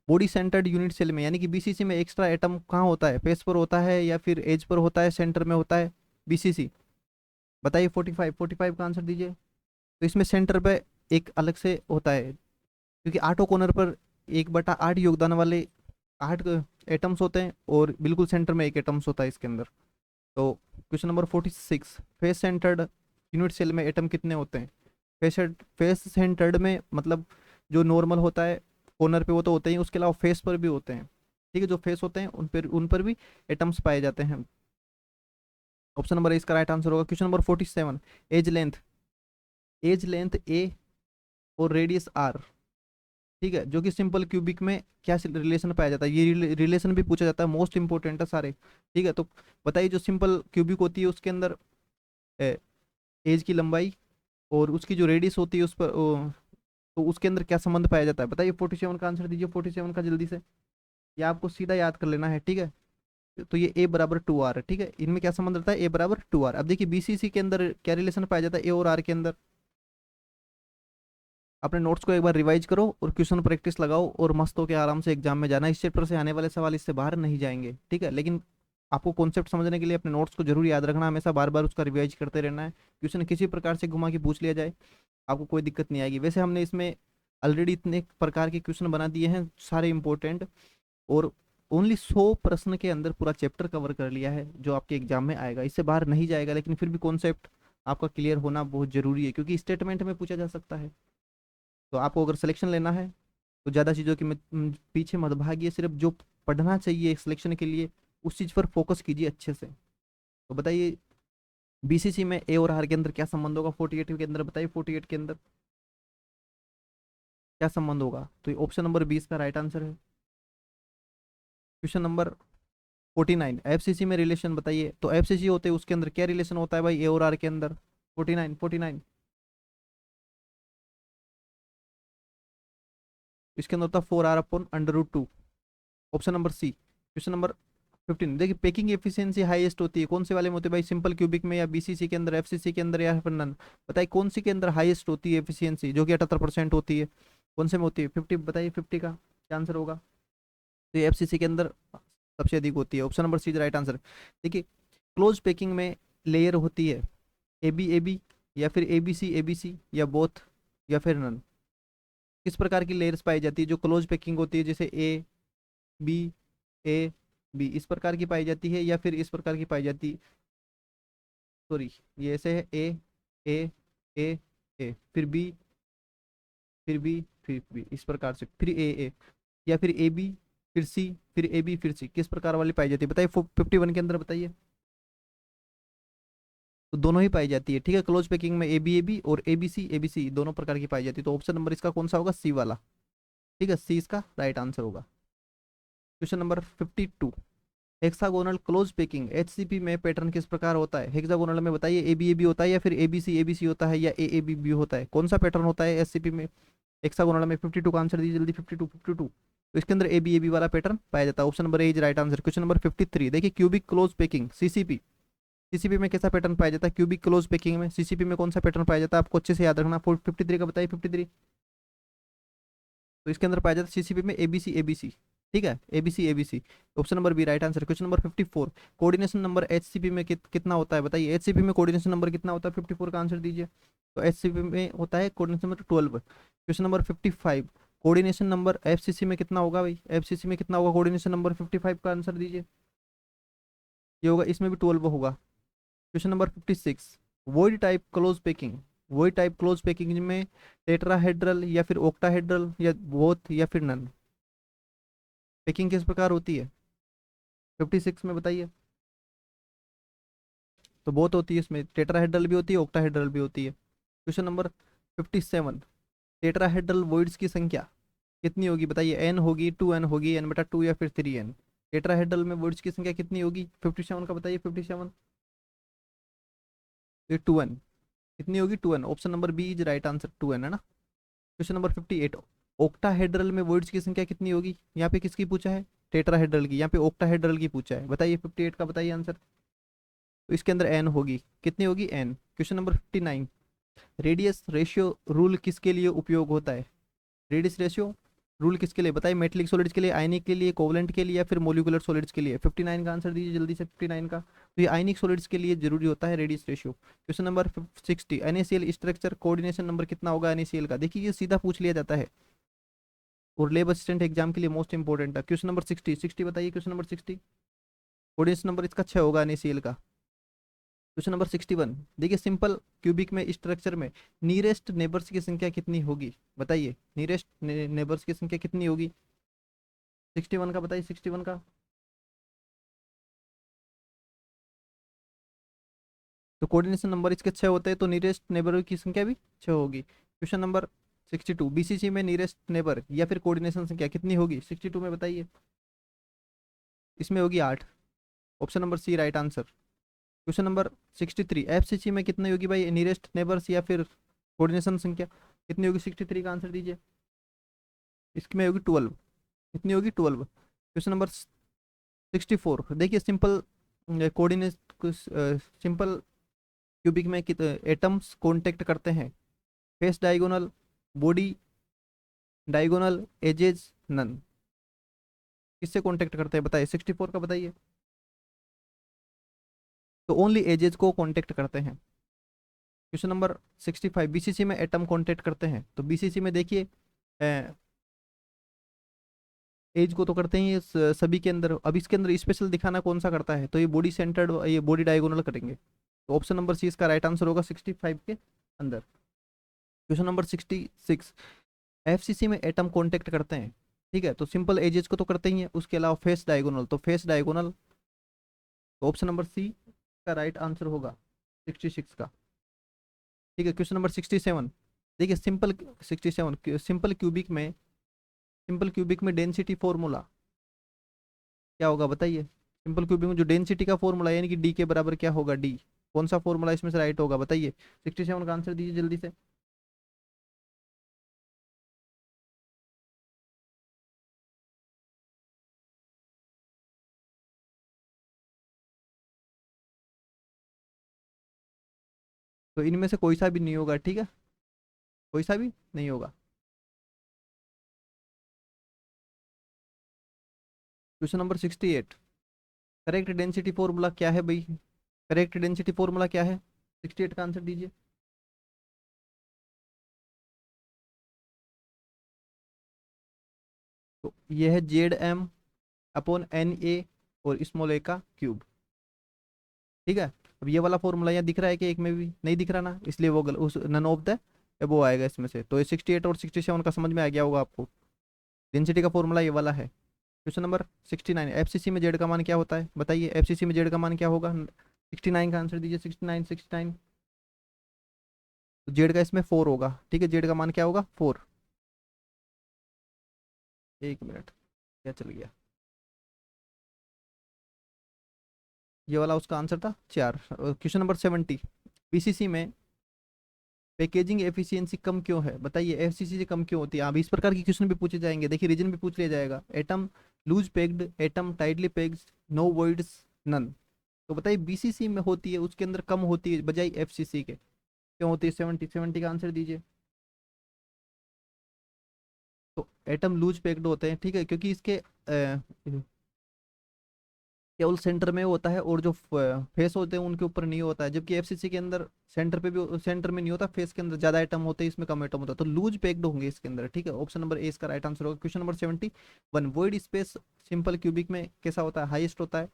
S1: body centred unit cell में यानी कि बीसीसी में एक्स्ट्रा एटम कहाँ होता है, फेस पर होता है या फिर एज पर होता है, सेंटर में होता है, बीसीसी, बताइए। 45 का आंसर दीजिए। तो इसमें सेंटर पे एक अलग से होता है, क्योंकि आठों कॉर्नर पर 1/8 योगदान वाले 8 एटम्स होते हैं और बिल्कुल सेंटर में एक एटम्स होता है इसके अंदर। तो question number 46, face centred unit cell में एटम कितने होते हैं? फेस सेंटर्ड में मतलब जो नॉर्मल होता है कॉर्नर पे वो तो होते ही, उसके अलावा फेस पर भी होते हैं। ठीक है, जो फेस होते हैं उन पर भी एटम्स पाए जाते हैं। ऑप्शन नंबर इसका राइट आंसर होगा। Question number 47, edge length, edge length a और रेडियस आर, ठीक है, जो कि सिंपल क्यूबिक में क्या रिलेशन पाया जाता है, ये रिलेशन भी पूछा जाता है, मोस्ट इंपोर्टेंट है सारे। ठीक है, तो बताइए जो सिंपल क्यूबिक होती है उसके अंदर एज की लंबाई और उसकी जो रेडियस होती है उस पर तो उसके अंदर क्या संबंध पाया जाता है, बताइए। 47 का आंसर दीजिए, 47 का जल्दी से, या आपको सीधा याद कर लेना है। ठीक है, तो ये ए बराबर 2r है। ठीक है, इनमें क्या संबंध रहता है, ए बराबर 2r। अब देखिए बीसीसी के अंदर क्या रिलेशन पाया जाता है ए और आर के अंदर। अपने नोट्स को एक बार रिवाइज करो और क्वेश्चन प्रैक्टिस लगाओ और मस्त होकर आराम से एग्जाम में जाना। इस चैप्टर से आने वाले सवाल इससे बाहर नहीं जाएंगे। ठीक है, लेकिन आपको कॉन्सेप्ट समझने के लिए अपने नोट्स को जरूर याद रखना, हमेशा बार बार उसका रिवाइज करते रहना है। क्वेश्चन किसी प्रकार से घुमा के पूछ लिया जाए आपको कोई दिक्कत नहीं आएगी। वैसे हमने इसमें ऑलरेडी इतने प्रकार के क्वेश्चन बना दिए हैं सारे इंपॉर्टेंट, और ओनली 100 प्रश्न के अंदर पूरा चैप्टर कवर कर लिया है जो आपके एग्जाम में आएगा, इससे बाहर नहीं जाएगा। लेकिन फिर भी कॉन्सेप्ट आपका क्लियर होना बहुत जरूरी है, क्योंकि स्टेटमेंट में पूछा जा सकता है। तो आपको अगर सिलेक्शन लेना है तो ज़्यादा चीज़ों के में पीछे मत भागिए, सिर्फ जो पढ़ना चाहिए सिलेक्शन के लिए उस चीज़ पर फोकस कीजिए अच्छे से। तो बताइए बीसीसी में ए और आर के अंदर क्या संबंध होगा, 48 के अंदर बताइए, 48 के अंदर क्या संबंध होगा? तो ये ऑप्शन नंबर 20 का राइट आंसर है। क्वेश्चन नंबर 49, एफसीसी में रिलेशन बताइए। तो एफसीसी होते हैं उसके अंदर क्या रिलेशन होता है भाई ए और आर के अंदर? 49 इसके अंदर होता है 4r/√2। Option number C. Question number 15, देखिए पेकिंग एफिशिएंसी हाईएस्ट होती है कौन से वाले में होती है भाई, सिंपल क्यूबिक में या बीसीसी के अंदर, एफसीसी के अंदर, या फिर नन? बताइए कौन सी के अंदर हाईएस्ट होती है एफिशिएंसी, जो कि 78% होती है, कौन से में होती है? 50 बताइए, 50 का क्या आंसर होगा? तो ये एफसीसी के अंदर सबसे अधिक होती है। Option number C right answer. देखिए क्लोज पैकिंग में लेयर होती है ए बी ए बी, या फिर ए बी सी, या बोथ, या फिर नन? किस प्रकार की लेयर्स पाई जाती है जो क्लोज पैकिंग होती है, जैसे ए बी ए बी, इस प्रकार की पाई जाती है, या फिर इस प्रकार की पाई जाती, सॉरी ये ऐसे है ए ए ए ए, फिर बी, फिर बी, फिर बी, इस प्रकार से, फिर ए, या फिर ए बी फिर सी, फिर ए बी फिर सी, किस प्रकार वाली पाई जाती है बताइए 51 के अंदर बताइए। तो दोनों ही पाई जाती है। ठीक है, क्लोज पैकिंग में ए बी और ए बी सी दोनों प्रकार की पाई जाती है। तो ऑप्शन नंबर इसका कौन सा होगा? सी वाला। ठीक है, सी इसका राइट आंसर होगा। Question number 52, hexagonal close packing HCP में पैटर्न किस प्रकार होता है? हेक्सागोनल में बताइए ए बी होता है, या फिर ए बी सी होता है, या ए बी बी होता है? कौन सा पैटर्न होता है एचसीपी में, हेक्सागोनल में? 52 का आंसर दीजिए जल्दी, 52। तो इसके अंदर ए बी वाला पैटर्न पाया जाता है। Option number A is right answer. Question number 53, देखिए cubic close packing CCP, CCP में कैसा पैटर्न पाया जाता है? क्यूबिक क्लोज पैकिंग में सीसीपी में कौन सा पैटर्न पाया जाता है? आपको अच्छे से याद रखना। 53 का बताइए, 53। तो इसके अंदर पाया जाता है सीसीपी में ए बी सी। ठीक है, A B C. Option number B right answer. Question number 54, coordination number HCP में कितना होता है बताइए? एचसीपी में कोऑर्डिनेशन नंबर कितना होता है? 54 का आंसर दीजिए। तो एचसीपी में होता है coordination number 12। Question number 55, coordination number FCC में कितना होगा भाई? एफसीसी में कितना होगा कोऑर्डिनेशन नंबर? 55 का आंसर दीजिए। ये होगा, इसमें भी 12 होगा। Question number 56, void type close packing, void type close packing में टेट्राहेड्रल, या फिर ऑक्टाहेड्रल, या बोथ, या फिर नन? पैकिंग किस प्रकार होती है 56 में बताइए? तो बोथ होती है, इसमें टेट्राहेड्रल भी होती है, ऑक्टाहेड्रल भी होती है। क्वेश्चन नंबर 57, टेट्राहेड्रल वॉइड्स की संख्या कितनी होगी बताइए? एन होगी, 2n होगी, n/2, या फिर 3n? टेट्राहेड्रल में वॉइड्स की संख्या कितनी होगी 57 का बताइए? 57, ये 2n कितनी होगी? 2n। Option number B is right answer, 2n है ना। क्वेश्चन नंबर 58, ऑक्टाहेड्रल में वर्ड्स की संख्या कितनी होगी? यहाँ पे किसकी पूछा है? टेट्राहेड्रल की, यहाँ पे ऑक्टाहेड्रल की पूछा है। बताइए 58 का बताइए आंसर। तो इसके अंदर एन होगी, कितनी होगी? N. Question number 59, radius ratio rule किसके लिए उपयोग होता है? रेडियस रेशियो रूल किसके लिए बताइए, मेटेलिक सॉलिड्स के लिए, आयनिक के लिए, कोवलेंट के लिए, या फिर मोलिकुलर सॉलिड्स के लिए? 59 का आंसर दीजिए जल्दी से, 59 का। तो ये आयनिक सॉलिड्स के लिए जरूरी होता है radius ratio. Question number 60, NaCl structure coordination number कितना होगा NaCl का? देखिए ये सीधा पूछ लिया जाता है और लैब असिस्टेंट एग्जाम के लिए मोस्ट इंपॉर्टेंट है। क्वेश्चन नंबर 60 बताइए, क्वेश्चन नंबर 60 कोऑर्डिनेशन नंबर इसका 6 होगा NaCl का। क्वेश्चन नंबर 61, देखिए सिंपल क्यूबिक में स्ट्रक्चर में नियरेस्ट नेबर्स की संख्या कितनी होगी? बताइए नियरेस्ट नेबर्स की संख्या कितनी होगी? 61 का बताइए, 61 का। तो कोऑर्डिनेशन नंबर इसके 6 होते हैं, तो नियरेस्ट नेबर की संख्या भी 6 होगी। क्वेश्चन नंबर 62, BCC में नियरेस्ट नेबर या फिर कोऑर्डिनेशन संख्या कितनी होगी 62 में? बताइए। इसमें होगी 8। Option number C right answer. Question number 63, FCC में कितनी होगी भाई नियरेस्ट नेबर्स या फिर कोऑर्डिनेशन संख्या कितनी होगी? 63 का आंसर दीजिए। इसमें होगी 12। कितनी होगी? 12। क्वेश्चन नंबर 64, देखिए सिंपल कोऑर्डिनेट सिंपल क्यूबिक में एटम्स कांटेक्ट करते हैं? Face diagonal, body diagonal, edges, none. किससे कांटेक्ट करते हैं बताइए? 64 का बताइए। तो ओनली एजेस को कांटेक्ट करते हैं। क्वेश्चन नंबर 65, BCC में एटम कांटेक्ट करते हैं? तो BCC में देखिए एज को तो करते ही हैं सभी के अंदर। अब इसके अंदर स्पेशल दिखाना कौन सा करता है? तो ये बॉडी सेंटर्ड, ये बॉडी डायगोनल करेंगे। तो ऑप्शन नंबर सी इसका राइट आंसर होगा 65 के अंदर। क्वेश्चन नंबर 66, FCC में एटम कांटेक्ट करते हैं, ठीक है, तो सिंपल एजेस को तो करते ही हैं, उसके अलावा फेस डायगोनल, तो फेस डायगोनल। तो ऑप्शन नंबर सी का राइट आंसर होगा 66 का, ठीक है। क्वेश्चन नंबर 67, देखिए सिंपल 67 सिंपल क्यूबिक में डेंसिटी फॉर्मूला क्या होगा बताइए? सिंपल क्यूबिक में जो डेंसिटी का फॉर्मूला यानी कि डी के बराबर क्या होगा? डी। कौन सा फॉर्मूला इसमें से राइट होगा बताइए? 67 का आंसर दीजिए जल्दी से। तो इनमें से कोई सा भी नहीं होगा, ठीक है, कोई सा भी नहीं होगा। Question number 68, correct density formula क्या है भाई? करेक्ट डेंसिटी फॉर्मूला क्या है? 68 का आंसर दीजिए। तो ये है ZM/NA और स्मॉल ए का क्यूब, ठीक है। अब ये वाला फॉर्मूला यहाँ दिख रहा है कि एक में भी नहीं दिख रहा ना, इसलिए वो उस नन ऑफ द वो आएगा इसमें से। तो ये 68 और 67 का समझ में आ गया होगा आपको। डेंसिटी का फॉर्मूला ये वाला है। क्वेश्चन नंबर 69, FCC में जेड का मान क्या होता है बताइए? FCC में जेड का मान क्या होगा? 69 का आंसर दीजिए। 69, 69। तो जेड का इसमें 4 होगा, ठीक है, जेड का मान क्या होगा? 4। एक मिनट, क्या चल गया? ये वाला उसका आंसर था 4। क्वेश्चन नंबर 70, BCC में पैकेजिंग एफिशिएंसी कम क्यों है बताइए? FCC से कम क्यों होती है? अब इस प्रकार की क्वेश्चन भी पूछे जाएंगे, देखिए रीजन भी पूछ लिया जाएगा। Atom loose packed, atom tightly packed, no voids, none. तो बताइए BCC में होती है, उसके अंदर कम होती है बजाय FCC के, क्यों होती है? 70, 70 का आंसर दीजिए। तो एटम लूज पैक्ड होते हैं, ठीक है, क्योंकि इसके केवल सेंटर में होता है और जो फेस होते हैं उनके ऊपर नहीं होता है, जबकि FCC के अंदर सेंटर पे भी, सेंटर में नहीं होता, फेस के अंदर ज्यादा आइटम होते हैं, इसमें कम आइटम होता है, तो लूज पैक्ड होंगे इसके अंदर, ठीक है। ऑप्शन नंबर ए इसका राइट आंसर होगा। Question number 71, void space simple cubic में कैसा होता है? हाईएस्ट होता है।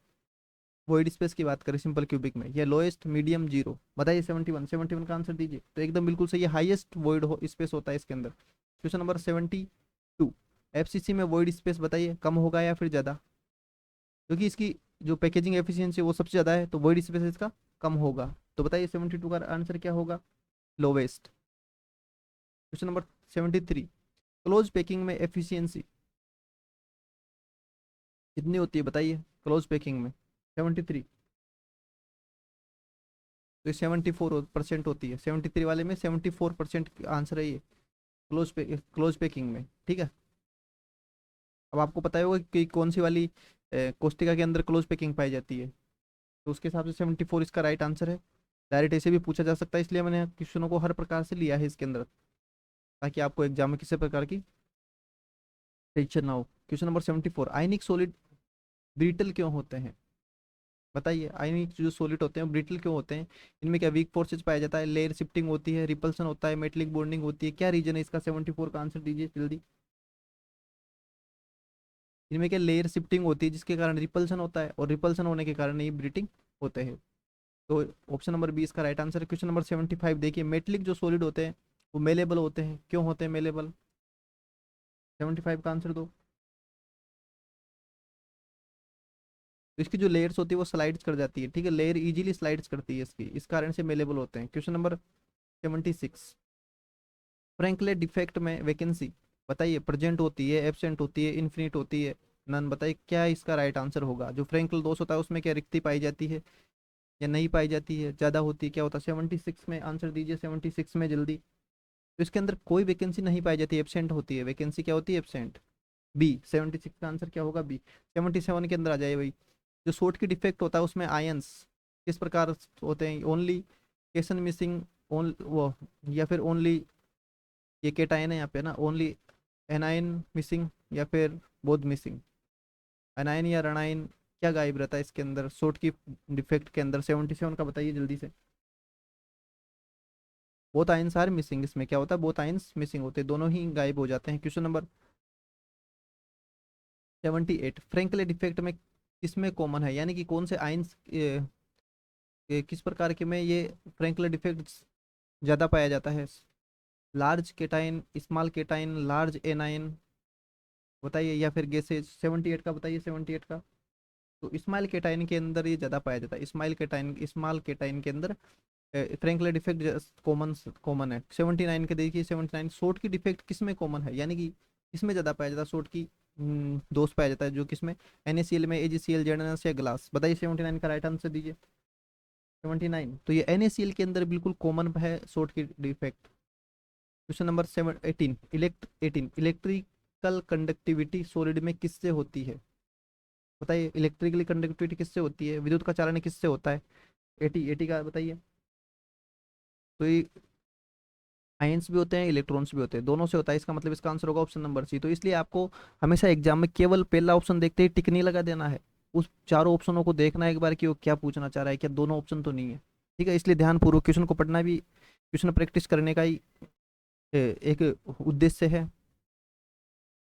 S1: वॉइड स्पेस की बात करें सिंपल क्यूबिक में, या लोएस्ट, मीडियम, जीरो? बताइए 71, 71 का आंसर दीजिए। तो एकदम बिल्कुल सही है, हाईएस्ट वॉइड स्पेस होता है इसके अंदर। क्वेश्चन नंबर 72, FCC में वॉइड स्पेस बताइए कम होगा या फिर ज्यादा? क्योंकि इसकी जो पैकेजिंग एफिशिएंसी वो सबसे ज़्यादा है, तो वॉइड स्पेस इसका कम होगा। तो बताइए 72 का आंसर क्या होगा? Lowest. Question number 73, close packing में एफिशिएंसी कितनी होती है बताइए? क्लोज पैकिंग में 73, तो 74% होती है। 73 वाले में 74% आंसर है ये, क्लोज पैकिंग में, ठीक है। अब आपको पता होगा कि कौन सी वाली कोष्टिका के अंदर क्लोज पैकिंग पाई जाती है, तो उसके हिसाब से 74 इसका राइट आंसर है। डायरेक्ट ऐसे भी पूछा जा सकता है, इसलिए मैंने क्वेश्चनों को हर प्रकार से लिया है इसके अंदर, ताकि आपको एग्जाम में किसी प्रकार की टेंशन ना हो। क्वेश्चन नंबर 74, आयनिक सॉलिड ब्रिटल क्यों होते हैं? बताइए, आयनिक जो सॉलिड होते हैं ब्रिटल क्यों होते हैं? इनमें क्या वीक फोर्सेज पाया जाता है, लेयर शिफ्टिंग होती है, रिपल्सन होता है, मेटलिक बॉन्डिंग होती है, क्या रीजन है इसका? 74 का आंसर दीजिए जल्दी। इनमें क्या लेयर शिफ्टिंग होती है जिसके कारण रिपल्सन होता है, और रिपल्सन होने के कारण ये ब्रीटिंग होते हैं। तो ऑप्शन नंबर बी इसका राइट आंसर है। क्वेश्चन नंबर 75 देखिए, मेटलिक जो सॉलिड होते हैं वो मेलेबल होते हैं, क्यों होते हैं मेलेबल? 75 का आंसर दो। तो इसकी जो लेयर्स होती है वो स्लाइड्स कर जाती है, ठीक है, लेयर इजीली स्लाइड्स करती है इसकी, इस कारण से मेलेबल होते हैं। क्वेश्चन नंबर 76, फ्रैंकलेट डिफेक्ट में वैकेंसी बताइए, प्रेजेंट होती है, एब्सेंट होती है, इन्फिनिट होती है, नन, बताइए क्या इसका राइट आंसर होगा? जो फ्रैंकल दोष होता है उसमें क्या रिक्ति पाई जाती है या नहीं पाई जाती है, ज्यादा होती है, क्या होता है? 76 में आंसर दीजिए, 76 में जल्दी। तो इसके अंदर कोई वैकेंसी नहीं पाई जाती, एब्सेंट होती है, वैकेंसी क्या होती है? एब्सेंट। बी, 76 का आंसर क्या होगा? बी। 77 के अंदर आ जाए भाई, जो सोट की डिफेक्ट होता है उसमें आयंस किस प्रकार होते हैं? ओनली केशन मिसिंग, ओन वो, या फिर ओनली, ये केटायन है यहाँ पे ना, ओनली एनाइन मिसिंग या फिर बोथ मिसिंग, एनाइन या रनाइन, क्या गायब रहता है इसके अंदर सोट की डिफेक्ट के अंदर? 77 का बताइए जल्दी से। बोथ आयंस आर मिसिंग, इसमें क्या होता है? बोथ आयंस मिसिंग होते हैं, दोनों ही गायब हो जाते हैं। क्वेश्चन नंबर 78, फ्रैंकल डिफेक्ट में किसमें कॉमन है, यानी कि कौन से आयंस किस प्रकार के में ये फ्रैंकल डिफेक्ट ज्यादा पाया जाता है? Large cation, small cation, large A9, बताइए, या फिर गैसेज? 78 का बताइए, 78 का। तो स्मॉल केटाइन के अंदर ये ज्यादा पाया जाता है, स्मॉल केटाइन के अंदर फ्रैंकल डिफेक्ट कॉमन कॉमन है। 79 के देखिए, 79 सोट की डिफेक्ट किस में कॉमन है, यानी कि किसमें ज्यादा पाया जाता है सोट की दोष पाया जाता है, जो किसमें? NaCl में, AgCl, जेडनस या ग्लास, बताइए 79 का राइट आंसर दीजिए। 79, तो ये NaCl के अंदर बिल्कुल कॉमन है सोट की defect. Question number 18, 18, electrical conductivity solid में किससे होती है? बताइए, इलेक्ट्रिकली कंडक्टिविटी किससे होती है, विद्युत का चालन किससे होता है? 80, 80 का बताइए। तो ये आयंस भी होते हैं, इलेक्ट्रॉन्स भी होते हैं, दोनों से होता है, इसका मतलब इसका आंसर होगा ऑप्शन नंबर सी। तो इसलिए आपको हमेशा एग्जाम में केवल पहला ऑप्शन देखते ही टिक नहीं लगा देना है, उस चारों ऑप्शनों को देखना है एक बार कि वो क्या पूछना चाह रहा है, क्या दोनों ऑप्शन तो नहीं है, ठीक है? इसलिए ध्यानपूर्वक क्वेश्चन को पढ़ना भी क्वेश्चन प्रैक्टिस करने का ही एक उद्देश्य है।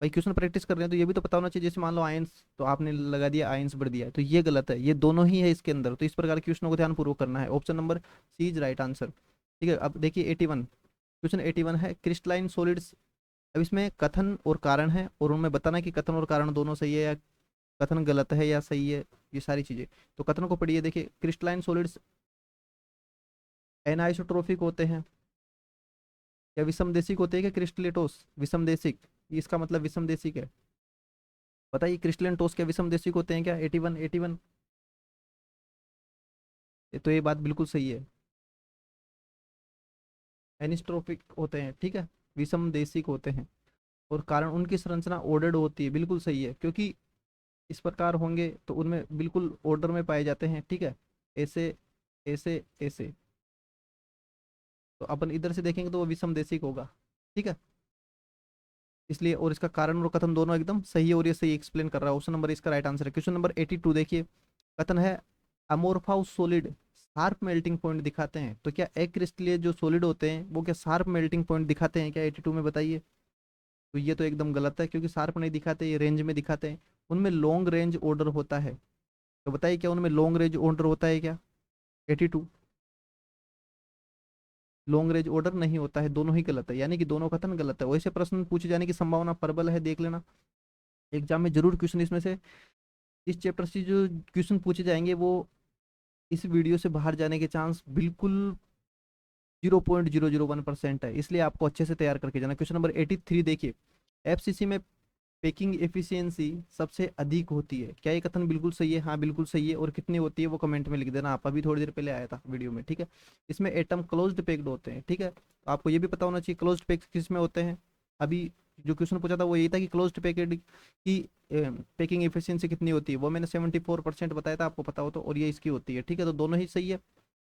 S1: भाई क्वेश्चन प्रैक्टिस कर रहे हैं तो ये भी तो पता होना चाहिए, जैसे मान लो आयंस, तो आपने लगा दिया आयंस भर दिया है, तो ये गलत है, ये दोनों ही है इसके अंदर, तो इस प्रकार के क्वेश्चनों को ध्यानपूर्वक करना है। Option number C is right answer, ठीक है। अब देखिए 81, क्वेश्चन 81 है, क्रिस्टलाइन सॉलिड्स। अब इसमें कथन और कारण है, और उनमें बताना कि कथन और कारण दोनों सही है या कथन गलत है या सही है, ये सारी चीजें। तो कथन को पढ़िए, देखिए, क्रिस्टलाइन सॉलिड्स एनाइसोट्रोफिक होते हैं या विषमदेशिक होते हैं, क्या क्रिस्टलेटोस विषमदेशिक, इसका मतलब विषमदेशिक है, बताइए क्रिस्टलन टोस क्या विषमदेशिक होते हैं क्या? 81, 81, तो ये बात बिल्कुल सही है, एनिस्ट्रोफिक होते हैं, ठीक है, विषमदेशिक होते हैं, और कारण उनकी संरचना ऑर्डर्ड होती है, बिल्कुल सही है, क्योंकि इस प्रकार होंगे तो उनमें बिल्कुल ऑर्डर में पाए जाते हैं, ठीक है, ऐसे ऐसे ऐसे। तो अपन इधर से देखेंगे तो वो विषमदेशिक होगा, ठीक है, इसलिए, और इसका कारण और कथन दोनों एकदम सही है, और ये सही एक्सप्लेन कर रहा है, ऑप्शन नंबर इसका राइट आंसर है। क्वेश्चन नंबर 82 देखिए, कथन है अमोर्फाउस सॉलिड शार्प मेल्टिंग पॉइंट दिखाते हैं, तो क्या एक्रिस्टलीय जो सॉलिड होते हैं वो क्या शार्प मेल्टिंग पॉइंट दिखाते हैं क्या 82 में? बताइए। तो ये तो एकदम गलत है, क्योंकि शार्प नहीं दिखाते, ये रेंज में दिखाते हैं, उनमें लॉन्ग रेंज ऑर्डर होता है। तो बताइए क्या उनमें लॉन्ग रेंज ऑर्डर होता है क्या? 82, लॉन्ग रेंज ऑर्डर नहीं होता है, दोनों ही गलत है, यानी कि दोनों कथन गलत है। वैसे प्रश्न पूछे जाने की संभावना प्रबल है, देख लेना एग्जाम में जरूर क्वेश्चन इसमें से, इस चैप्टर से जो क्वेश्चन पूछे जाएंगे वो इस वीडियो से बाहर जाने के चांस बिल्कुल 0.001% है, इसलिए आपको अच्छे से तैयार करके जाना। क्वेश्चन नंबर 83 देखिए, FCC में पैकिंग एफिशिएंसी सबसे अधिक होती है, क्या ये कथन बिल्कुल सही है? हाँ बिल्कुल सही है, और कितनी होती है वो कमेंट में लिख देना आप, अभी थोड़ी देर पहले आया था वीडियो में, ठीक है। इसमें एटम क्लोज्ड पैक्ड होते हैं, ठीक है, तो आपको ये भी पता होना चाहिए क्लोज्ड पैक किस में होते हैं। अभी जो क्वेश्चन पूछा था वो यही था कि क्लोज्ड पैकेड की पैकिंग एफिशिएंसी कितनी होती है, वो मैंने 74% बताया था, आपको पता हो तो, और ये इसकी होती है, ठीक है, तो दोनों ही सही है,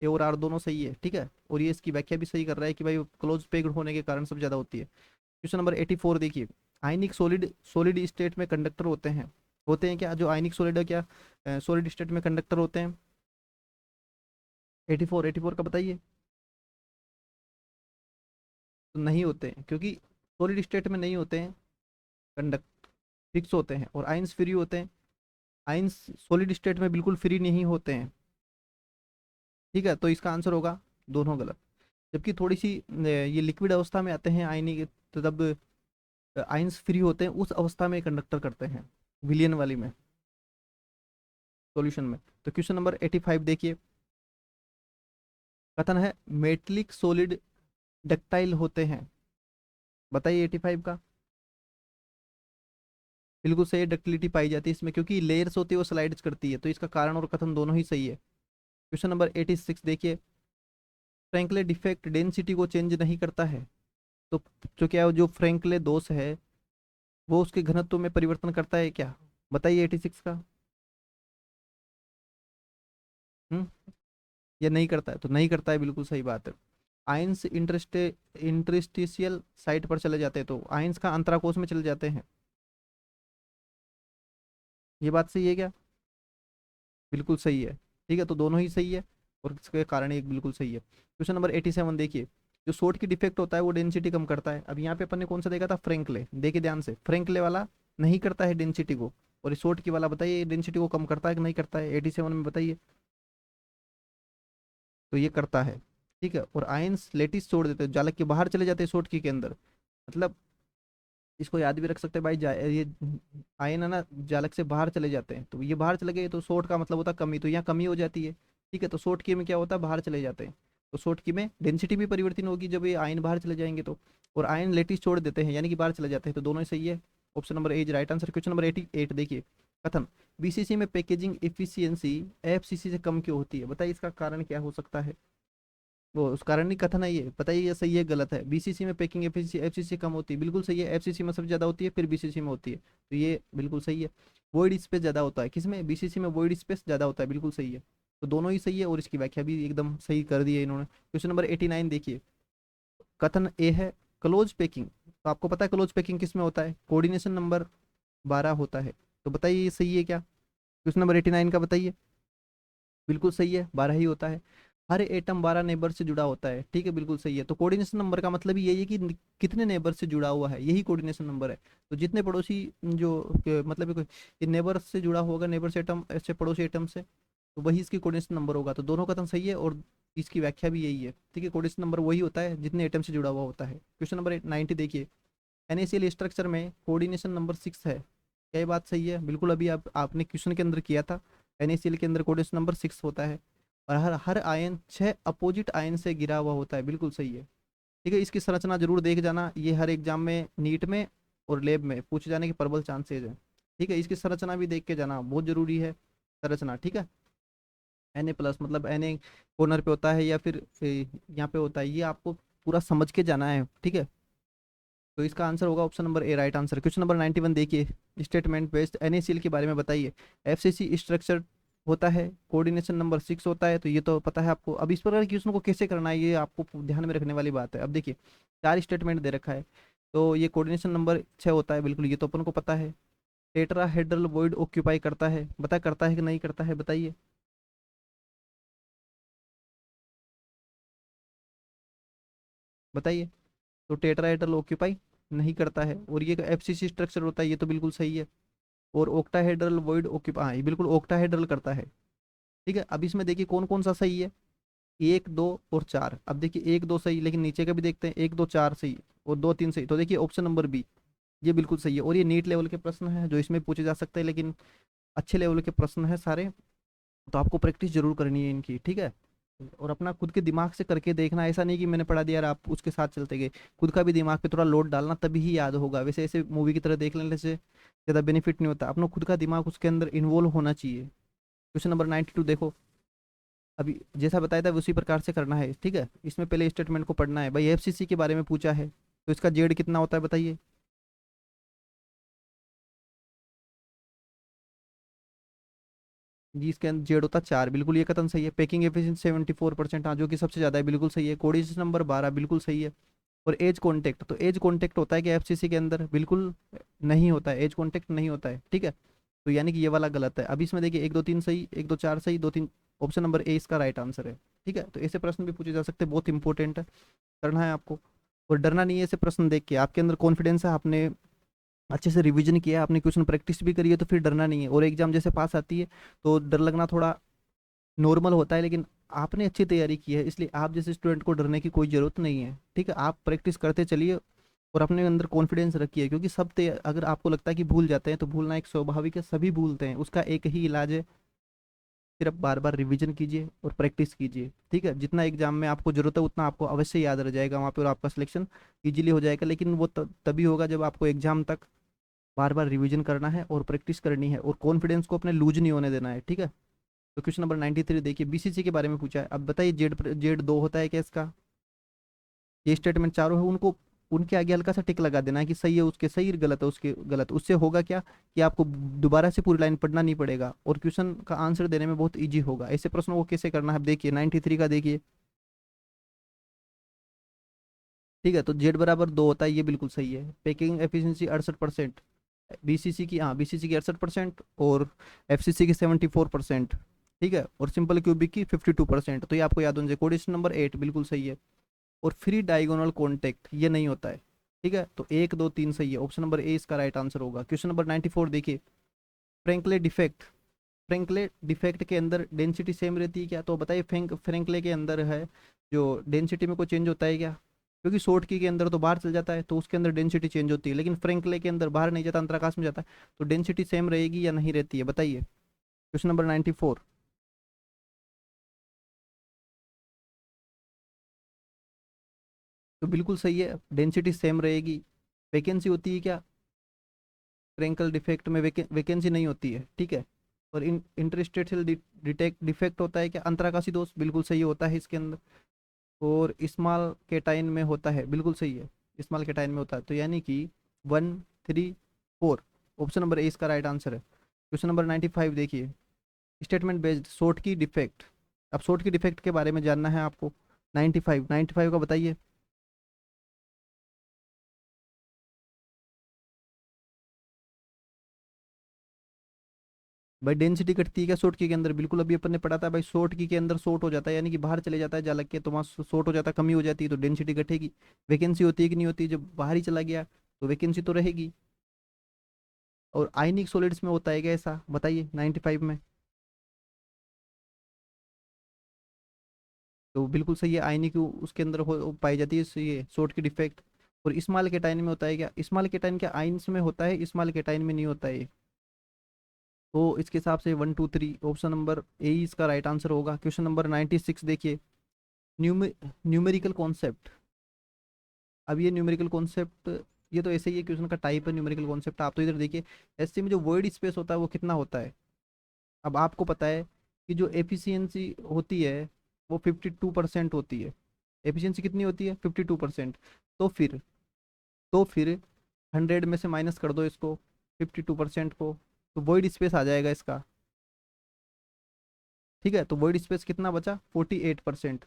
S1: ए और आर दोनों सही है, ठीक है, और ये इसकी व्याख्या भी सही कर रहा है कि भाई क्लोज पैक्ड होने के कारण सब ज्यादा होती है। क्वेश्चन नंबर 84 देखिए, आयनिक सॉलिड सॉलिड स्टेट में कंडक्टर होते हैं क्या? जो आयनिक सॉलिड है क्या सॉलिड स्टेट में कंडक्टर होते हैं? 84 का बताइए। तो नहीं होते हैं, क्योंकि सॉलिड स्टेट में नहीं होते हैं कंडक्ट, फिक्स होते हैं, और आयंस फ्री होते हैं। आयंस सॉलिड स्टेट में बिल्कुल फ्री नहीं होते हैं। ठीक है, तो इसका आंसर होगा दोनों गलत। जबकि थोड़ी सी ये लिक्विड अवस्था में आते हैं आयनिक, तो तब आयंस फ्री होते हैं, उस अवस्था में कंडक्टर करते हैं, विलियन वाली में, सॉल्यूशन में। तो क्वेश्चन नंबर 85 देखिए, कथन है मेटलिक सॉलिड डक्टाइल होते हैं। बताइए 85 का। बिल्कुल सही है, डक्टिलिटी पाई जाती है इसमें, क्योंकि लेयर्स होती है वो स्लाइड्स करती है, तो इसका कारण और कथन दोनों ही सही है। क्वेश्चन नंबर 86 देखिए, फ्रैंकले डिफेक्ट डेंसिटी को चेंज नहीं करता है। तो जो क्या है, जो फ्रैंकले दोष है वो उसके घनत्व में परिवर्तन करता है क्या? बताइए 86 का। हम्म, ये नहीं करता है, तो नहीं करता है, बिल्कुल सही बात है। आयंस इंटरस्टिशियल साइट पर चले जाते हैं, तो आयंस का अंतराकोश में चले जाते हैं। ये बात सही है क्या? बिल्कुल सही है। ठीक है, तो दोनों ही सही है, और इसके कारण एक बिल्कुल सही है। क्वेश्चन नंबर 87 देखिए, जो सोट की डिफेक्ट होता है वो डेंसिटी कम करता है। अब यहाँ पे अपन ने कौन सा देखा था? फ्रैंकले। देखिए ध्यान से, फ्रैंकले वाला नहीं करता है डेंसिटी को, और इस सोट की वाला बताइए डेंसिटी को कम करता है कि नहीं करता है? 87 में बताइए। तो ये करता है। ठीक है, और आयंस लेटिस छोड़ देते हैं, जालक के बाहर चले जाते हैं सोट की के अंदर। मतलब इसको याद भी रख सकते हैं भाई, ये आयन है ना, जालक से बाहर चले जाते हैं, तो ये बाहर चले गए तो शॉर्ट का मतलब होता है कमी, तो यहाँ कमी हो जाती है। ठीक है, तो शॉर्ट की में क्या होता है? बाहर चले जाते हैं, तो शॉर्ट की में डेंसिटी भी परिवर्तन होगी जब ये आयन बाहर चले जाएंगे तो। और आयन लेटिस छोड़ देते हैं यानी कि बाहर चले जाते हैं, तो दोनों ही सही है। Option number A is right answer. Question number 88 देखिए, कथन बीसीसी में पैकेजिंग एफिशिएंसी एफसीसी से कम क्यों होती है? बताइए इसका कारण क्या हो सकता है? वो उस कारण नहीं कथन है ये, बताइए ये सही है गलत है? बीसीसी में पैकिंग एफसीसी एफसीसी कम होती है, बिल्कुल सही है। एफसीसी में सबसे ज्यादा होती है, फिर बीसीसी में होती है, तो ये बिल्कुल सही है। वॉइड स्पेस ज्यादा होता है किसमें? बीसीसी में वॉइड स्पेस ज्यादा होता है, बिल्कुल सही है। तो दोनों ही सही है, और इसकी व्याख्या भी एकदम सही कर दी है इन्होंने। क्वेश्चन नंबर 89 देखिए, कथन ए है क्लोज पैकिंग। तो आपको पता है क्लोज पैकिंग किसमें होता है? कोऑर्डिनेशन नंबर 12 होता है। तो बताइए ये सही है क्या? क्वेश्चन नंबर 89 का बताइए। बिल्कुल सही है, 12 ही होता है। हर एटम 12 नेबर से जुड़ा होता है। ठीक है, बिल्कुल सही है। तो कोऑर्डिनेशन नंबर का मतलब ही यही है कि कितने नेबर से जुड़ा हुआ है, यही कोऑर्डिनेशन नंबर है। तो जितने पड़ोसी जो मतलब ये नेबर से जुड़ा होगा, नेबर से एटम ऐसे पड़ोसी एटम से, तो वही इसकी कोऑर्डिनेशन नंबर होगा। तो दोनों कथन सही है, और इसकी व्याख्या भी यही है। ठीक है, कोऑर्डिनेशन नंबर वही होता है जितने एटम से जुड़ा हुआ होता है। क्वेश्चन नंबर 90 देखिए, NaCl स्ट्रक्चर में कोऑर्डिनेशन नंबर 6 है। क्या ये बात सही है? बिल्कुल, अभी आपने क्वेश्चन के अंदर किया था, NaCl के अंदर कोऑर्डिनेशन नंबर 6 होता है। और हर हर आयन 6 अपोजिट आयन से घिरा हुआ होता है, बिल्कुल सही है। ठीक है, इसकी संरचना जरूर देख जाना, ये हर एग्जाम में नीट में और लैब में पूछे जाने के प्रबल चांसेज है। ठीक है, इसकी संरचना भी देख के जाना, बहुत जरूरी है संरचना। ठीक है, Na+ मतलब Na कॉर्नर पे होता है या फिर यहाँ पे होता है, ये आपको पूरा समझ के जाना है। ठीक है, तो इसका आंसर होगा option number A right answer. Question number 91 देखिए, स्टेटमेंट बेस्ड NaCl के बारे में बताइए। एफसीसी स्ट्रक्चर होता है, कोऑर्डिनेशन नंबर 6 होता है, तो ये तो पता है आपको। अब इस प्रकार की क्वेश्चन को कैसे करना है ये आपको ध्यान में रखने वाली बात है। अब देखिए, 4 स्टेटमेंट दे रखा है, तो ये कोऑर्डिनेशन नंबर 6 होता है, बिल्कुल ये तो अपन को पता है। टेट्राहेड्रल वॉइड ऑक्यूपाई करता है, बता करता है कि नहीं करता है? बताइए। बताइए। तो टेट्राहेड्रल ऑक्यूपाई नहीं करता है, और ये एफसीसी स्ट्रक्चर होता है, ये तो बिल्कुल सही है। और ऑक्टाहेड्रल वॉइड ऑक्यूपाई, हाँ ये बिल्कुल ऑक्टाहेड्रल करता है। ठीक है, अब इसमें देखिए कौन कौन सा सही है, 1 2 और 4। अब देखिए 1 2 सही, लेकिन नीचे का भी देखते हैं, 1 2 4 सही और 2 3 सही, तो देखिए ऑप्शन नंबर बी ये बिल्कुल सही है। और ये नीट लेवल के प्रश्न है जो इसमें पूछे जा सकते हैं, लेकिन अच्छे लेवल के प्रश्न है सारे, तो आपको प्रैक्टिस जरूर करनी है इनकी। ठीक है, और अपना खुद के दिमाग से करके देखना, ऐसा नहीं कि मैंने पढ़ा दिया और आप उसके साथ चलते गए। खुद का भी दिमाग पे थोड़ा लोड डालना, तभी ही याद होगा। वैसे ऐसे मूवी की तरह देख लेने से ज़्यादा बेनिफिट नहीं होता, अपना खुद का दिमाग उसके अंदर इन्वॉल्व होना चाहिए। क्वेश्चन नंबर 92 देखो, अभी जैसा बताया था उसी प्रकार से करना है। ठीक है, इसमें पहले स्टेटमेंट को पढ़ना है। भाई एफसीसी के बारे में पूछा है, तो इसका जेड कितना होता है बताइए? जी, इसके अंदर जेड होता है 4, बिल्कुल ये कथन सही है। पैकिंग एफिशिएंसी 74%, हाँ जो कि सबसे ज्यादा है, बिल्कुल सही है। कोऑर्डिनेशन नंबर 12 बिल्कुल सही है। और एज कॉन्टेक्ट, तो एज कॉन्टेक्ट होता है कि एफसीसी के अंदर? बिल्कुल नहीं होता है, एज कॉन्टेक्ट नहीं होता है, ठीक है। तो यानी कि ये वाला गलत है। अब इसमें देखिए 1 2 3 सही, 1 2 4 सही, 2 3, ऑप्शन नंबर ए इसका राइट आंसर है, ठीक है। तो ऐसे प्रश्न भी पूछे जा सकते हैं, बहुत इंपॉर्टेंट है, करना है आपको। और डरना नहीं है ऐसे प्रश्न देख के, आपके अंदर कॉन्फिडेंस है, आपने अच्छे से रिवीजन किया है, आपने क्वेश्चन प्रैक्टिस भी करी है, तो फिर डरना नहीं है। और एग्जाम जैसे पास आती है तो डर लगना थोड़ा नॉर्मल होता है, लेकिन आपने अच्छी तैयारी की है, इसलिए आप जैसे स्टूडेंट को डरने की कोई ज़रूरत नहीं है, ठीक है। आप प्रैक्टिस करते चलिए और अपने अंदर कॉन्फिडेंस रखिए, क्योंकि अगर आपको लगता है कि भूल जाते हैं तो भूलना एक स्वाभाविक है, सभी भूलते हैं, उसका एक ही इलाज है, सिर्फ बार बार रिवीजन कीजिए और प्रैक्टिस कीजिए, ठीक है। जितना एग्जाम में आपको जरूरत है उतना आपको अवश्य याद रह जाएगा वहाँ पे, और आपका सिलेक्शन इजीली हो जाएगा। लेकिन वो तभी होगा जब आपको एग्जाम तक बार बार रिवीजन करना है और प्रैक्टिस करनी है, और कॉन्फिडेंस को अपने लूज नहीं होने देना है, ठीक है। तो क्वेश्चन नंबर 93 देखिए, बीसीसी के बारे में पूछा है। अब बताइए जेड जेड 2 होता है क्या इसका? ये स्टेटमेंट चारों है, उनको उनके आगे हल्का सा टिक लगा देना है कि सही है उसके सही, गलत है उसके गलत। उससे होगा क्या कि आपको दोबारा से पूरी लाइन पढ़ना नहीं पड़ेगा और क्वेश्चन का आंसर देने में बहुत इजी होगा। ऐसे प्रश्नों को कैसे करना है देखिए, 93 का देखिए, ठीक है। तो जेड बराबर 2 होता है, ये बिल्कुल सही है। पैकिंग एफिशिएंसी 68%, बीसीसी की, हाँ बीसीसी की 68% और एफसीसी की 74%, ठीक है। और सिंपल क्यूबिक की 52%। तो ये आपको याद होना चाहिए। क्वेश्चन नंबर 8 बिल्कुल सही है। और फ्री डायगोनल कॉन्टेक्ट ये नहीं होता है, ठीक है। तो 1 2 3 सही है, ऑप्शन नंबर ए इसका राइट आंसर होगा। क्वेश्चन नंबर 94 देखिए, फ्रैंकले डिफेक्ट, फ्रैंकले डिफेक्ट के अंदर डेंसिटी सेम रहती है क्या? तो बताइए फ्रैंकले के अंदर है जो डेंसिटी में कोई चेंज होता है क्या? क्योंकि शॉर्ट की के अंदर तो बाहर चल जाता है तो उसके अंदर डेंसिटी चेंज होती है, लेकिन फ्रैंकले के अंदर बाहर नहीं जाता, अंतराकाश में जाता है, तो डेंसिटी सेम रहेगी या नहीं रहती है, बताइए। Question number 94। तो बिल्कुल सही है, डेंसिटी सेम रहेगी। वैकेंसी होती है क्या फ्रैंकल डिफेक्ट में? वैकेंसी नहीं होती है, ठीक है। और इंटरस्टेशियल डिटेक्ट डिफेक्ट होता है क्या? अंतराकाशी दोष, बिल्कुल सही होता है इसके अंदर। और स्मॉल केटाइन में होता है, बिल्कुल सही है, स्मॉल केटाइन में होता है। तो यानी कि 1 3 4, ऑप्शन नंबर ए इसका राइट आंसर है। क्वेश्चन नंबर 95 देखिए, स्टेटमेंट बेस्ड शॉर्ट की डिफेक्ट। अब शॉर्ट की डिफेक्ट के बारे में जानना है आपको। 95 का बताइए। भाई डेंसिटी घटती है क्या शॉर्ट की के अंदर? बिल्कुल, अभी अपन ने पढ़ा था भाई, शॉर्ट की के अंदर शॉर्ट हो जाता है, यानी कि बाहर चले जाता है जा के, तो वहाँ शॉर्ट हो जाता है, कमी हो जाती है, तो डेंसिटी घटेगी। वैकेंसी होती है कि नहीं होती? जब बाहर ही चला गया तो वैकेंसी तो रहेगी। और आयनिक सॉलिड्स में होता है क्या ऐसा, बताइए 95 में? तो बिल्कुल सही है, आयनिक उसके अंदर पाई जाती है ये शॉर्ट की डिफेक्ट। और स्मॉल केटाइन में होता है क्या? स्मॉल केटाइन क्या आयंस में होता है? स्मॉल केटाइन में नहीं होता है। तो इसके हिसाब से 1 2 3, ऑप्शन नंबर ए ही इसका राइट आंसर होगा। क्वेश्चन नंबर 96 देखिए, न्यूमेरिकल कॉन्सेप्ट। अब ये न्यूमेरिकल कॉन्सेप्ट, ये तो ऐसे ही है, क्वेश्चन का टाइप है न्यूमेरिकल कॉन्सेप्ट। आप तो इधर देखिए, एससी में जो वर्ड स्पेस होता है वो कितना होता है? अब आपको पता है कि जो एफिशिएंसी होती है वो 52% होती है। एफिशिएंसी कितनी होती है? 52%। तो फिर तो फिर 100 में से माइनस कर दो इसको, 52% को, तो वॉइड स्पेस आ जाएगा इसका, ठीक है। तो वॉइड स्पेस कितना बचा? 48%,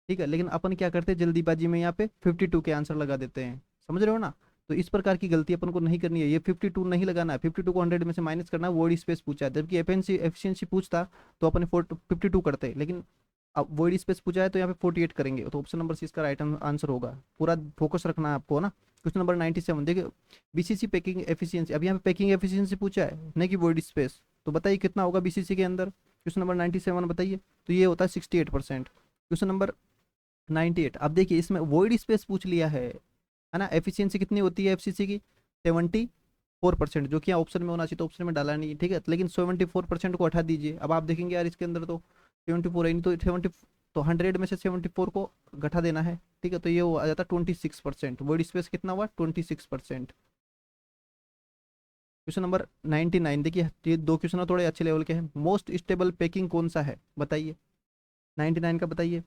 S1: ठीक है। लेकिन अपन क्या करते हैं जल्दीबाजी में यहाँ पे 52 के आंसर लगा देते हैं, समझ रहे हो ना? तो इस प्रकार की गलती अपन को नहीं करनी है, ये 52 नहीं लगाना है, 52 को 100 में से माइनस करना है, वॉइड स्पेस पूछा है। जबकि एफिशिएंसी पूछता तो अपन 52 करते, लेकिन अब वॉइड स्पेस पूछा है तो यहाँ पे 48 करेंगे, तो ऑप्शन नंबर सी इसका राइट आंसर होगा। पूरा फोकस रखना है आपको ना। क्वेश्चन नंबर 97 देखिए, बीसीसी पैकिंग एफिशिएंसी। अब यहाँ पे पैकिंग एफिशिएंसी पूछा है, नहीं कि वॉइड स्पेस, तो बताइए कितना होगा बीसीसी के अंदर? क्वेश्चन नंबर 97 बताइए। तो ये होता है 68%। क्वेश्चन नंबर 98, अब देखिए इसमें वॉइड स्पेस पूछ लिया है ना। एफिशिएंसी कितनी होती है एफसीसी की? 74%, जो कि ऑप्शन में होना चाहिए, तो ऑप्शन में डाला नहीं, ठीक है। लेकिन 74% को हटा दीजिए, अब आप देखेंगे यार इसके अंदर तो 74 है नहीं, तो 70, तो 100 में से 74 को घटा देना है, ठीक है। तो ये आ जाता 26%। वॉइड स्पेस कितना हुआ? 26%। क्वेश्चन नंबर 99 देखिए, ये दो क्वेश्चन थोड़े अच्छे लेवल के हैं। मोस्ट स्टेबल पैकिंग कौन सा है, बताइए 99 का बताइए।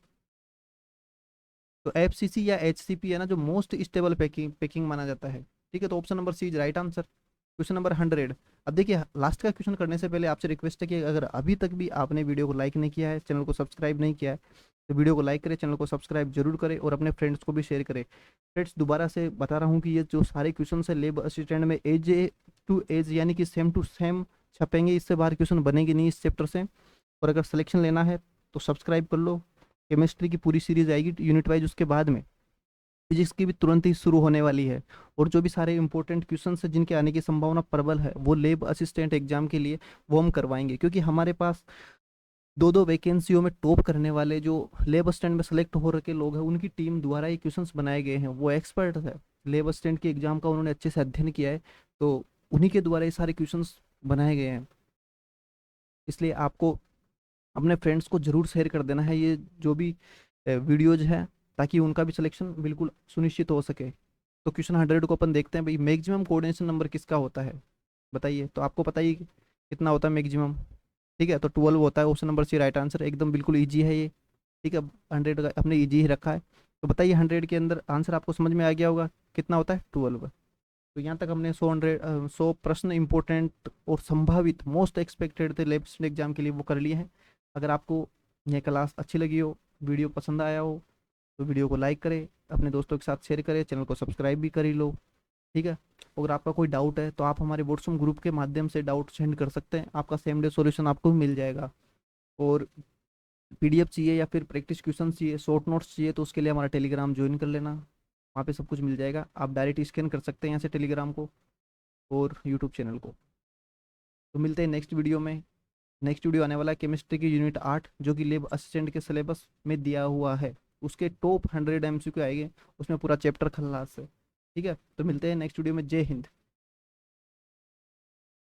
S1: तो एफसीसी या एचसीपी है ना, जो मोस्ट स्टेबल पैकिंग पैकिंग माना जाता है, ठीक है। तो option number C is right answer. Question number 100। अब देखिए लास्ट का क्वेश्चन करने से पहले आपसे रिक्वेस्ट है कि अगर अभी तक भी आपने वीडियो को लाइक नहीं किया है, चैनल को सब्सक्राइब नहीं किया है, तो वीडियो को लाइक करें, चैनल को सब्सक्राइब जरूर करें और अपने फ्रेंड्स को भी शेयर करें। फ्रेंड्स दोबारा से बता रहा हूँ कि ये जो सारे क्वेश्चन है लेब असिस्टेंट में एज टू एज यानी कि सेम टू सेम छपेंगे, इससे बाहर क्वेश्चन बनेंगे नहीं इस चैप्टर से। और अगर सिलेक्शन लेना है तो सब्सक्राइब कर लो। केमिस्ट्री की पूरी सीरीज आएगी यूनिट वाइज, उसके बाद में फिजिक्स की भी तुरंत ही शुरू होने वाली है। और जो भी सारे इंपॉर्टेंट क्वेश्चन है जिनके आने की संभावना प्रबल है वो लेब असिस्टेंट एग्जाम के लिए वो हम करवाएंगे, क्योंकि हमारे पास दो दो वैकेंसियों में टॉप करने वाले जो लेब असिस्टेंट में सेलेक्ट हो रखे लोग हैं उनकी टीम द्वारा ये क्वेश्चंस बनाए गए हैं। वो एक्सपर्ट है लेब असिस्टेंट की एग्जाम का, उन्होंने अच्छे से अध्ययन किया है, तो उन्हीं के द्वारा ये सारे क्वेश्चंस बनाए गए हैं। इसलिए आपको अपने फ्रेंड्स को जरूर शेयर कर देना है ये जो भी वीडियोज है, ताकि उनका भी सिलेक्शन बिल्कुल सुनिश्चित हो सके। तो क्वेश्चन 100 को अपन देखते हैं भाई, मैक्सिमम कोऑर्डिनेशन नंबर किसका होता है बताइए। तो आपको पता ही कितना होता है मैक्सिमम, ठीक है, तो 12 होता है। Option number C right answer, एकदम बिल्कुल ईजी है ये, ठीक है। 100 का अपने ईजी ही रखा है। तो बताइए 100 के अंदर आंसर आपको समझ में आ गया होगा कितना होता है 12। तो यहाँ तक हमने 100 प्रश्न इंपॉर्टेंट और संभावित मोस्ट एक्सपेक्टेड थे लेब एग्जाम के लिए वो कर लिए हैं। अगर आपको यह क्लास अच्छी लगी हो, वीडियो पसंद आया हो, तो वीडियो को लाइक करें, अपने दोस्तों के साथ शेयर करें, चैनल को सब्सक्राइब भी कर ही लो, ठीक है। अगर आपका कोई डाउट है तो आप हमारे व्हाट्सएप ग्रुप के माध्यम से डाउट सेंड कर सकते हैं, आपका सेम डे सॉल्यूशन आपको मिल जाएगा। और पीडीएफ चाहिए या फिर प्रैक्टिस क्वेश्चन चाहिए, शॉर्ट नोट्स चाहिए, तो उसके लिए हमारा टेलीग्राम ज्वाइन कर लेना, वहाँ पे सब कुछ मिल जाएगा। आप डायरेक्ट स्कैन कर सकते हैं यहाँ से टेलीग्राम को और यूट्यूब चैनल को। तो मिलते हैं नेक्स्ट वीडियो में। नेक्स्ट वीडियो आने वाला है केमिस्ट्री की यूनिट 8 जो कि लेब असिस्टेंट के सिलेबस में दिया हुआ है, उसके टॉप 100 MCQ आएंगे, उसमें पूरा चैप्टर खल्लास है, ठीक है। तो मिलते हैं नेक्स्ट वीडियो में। जय हिंद।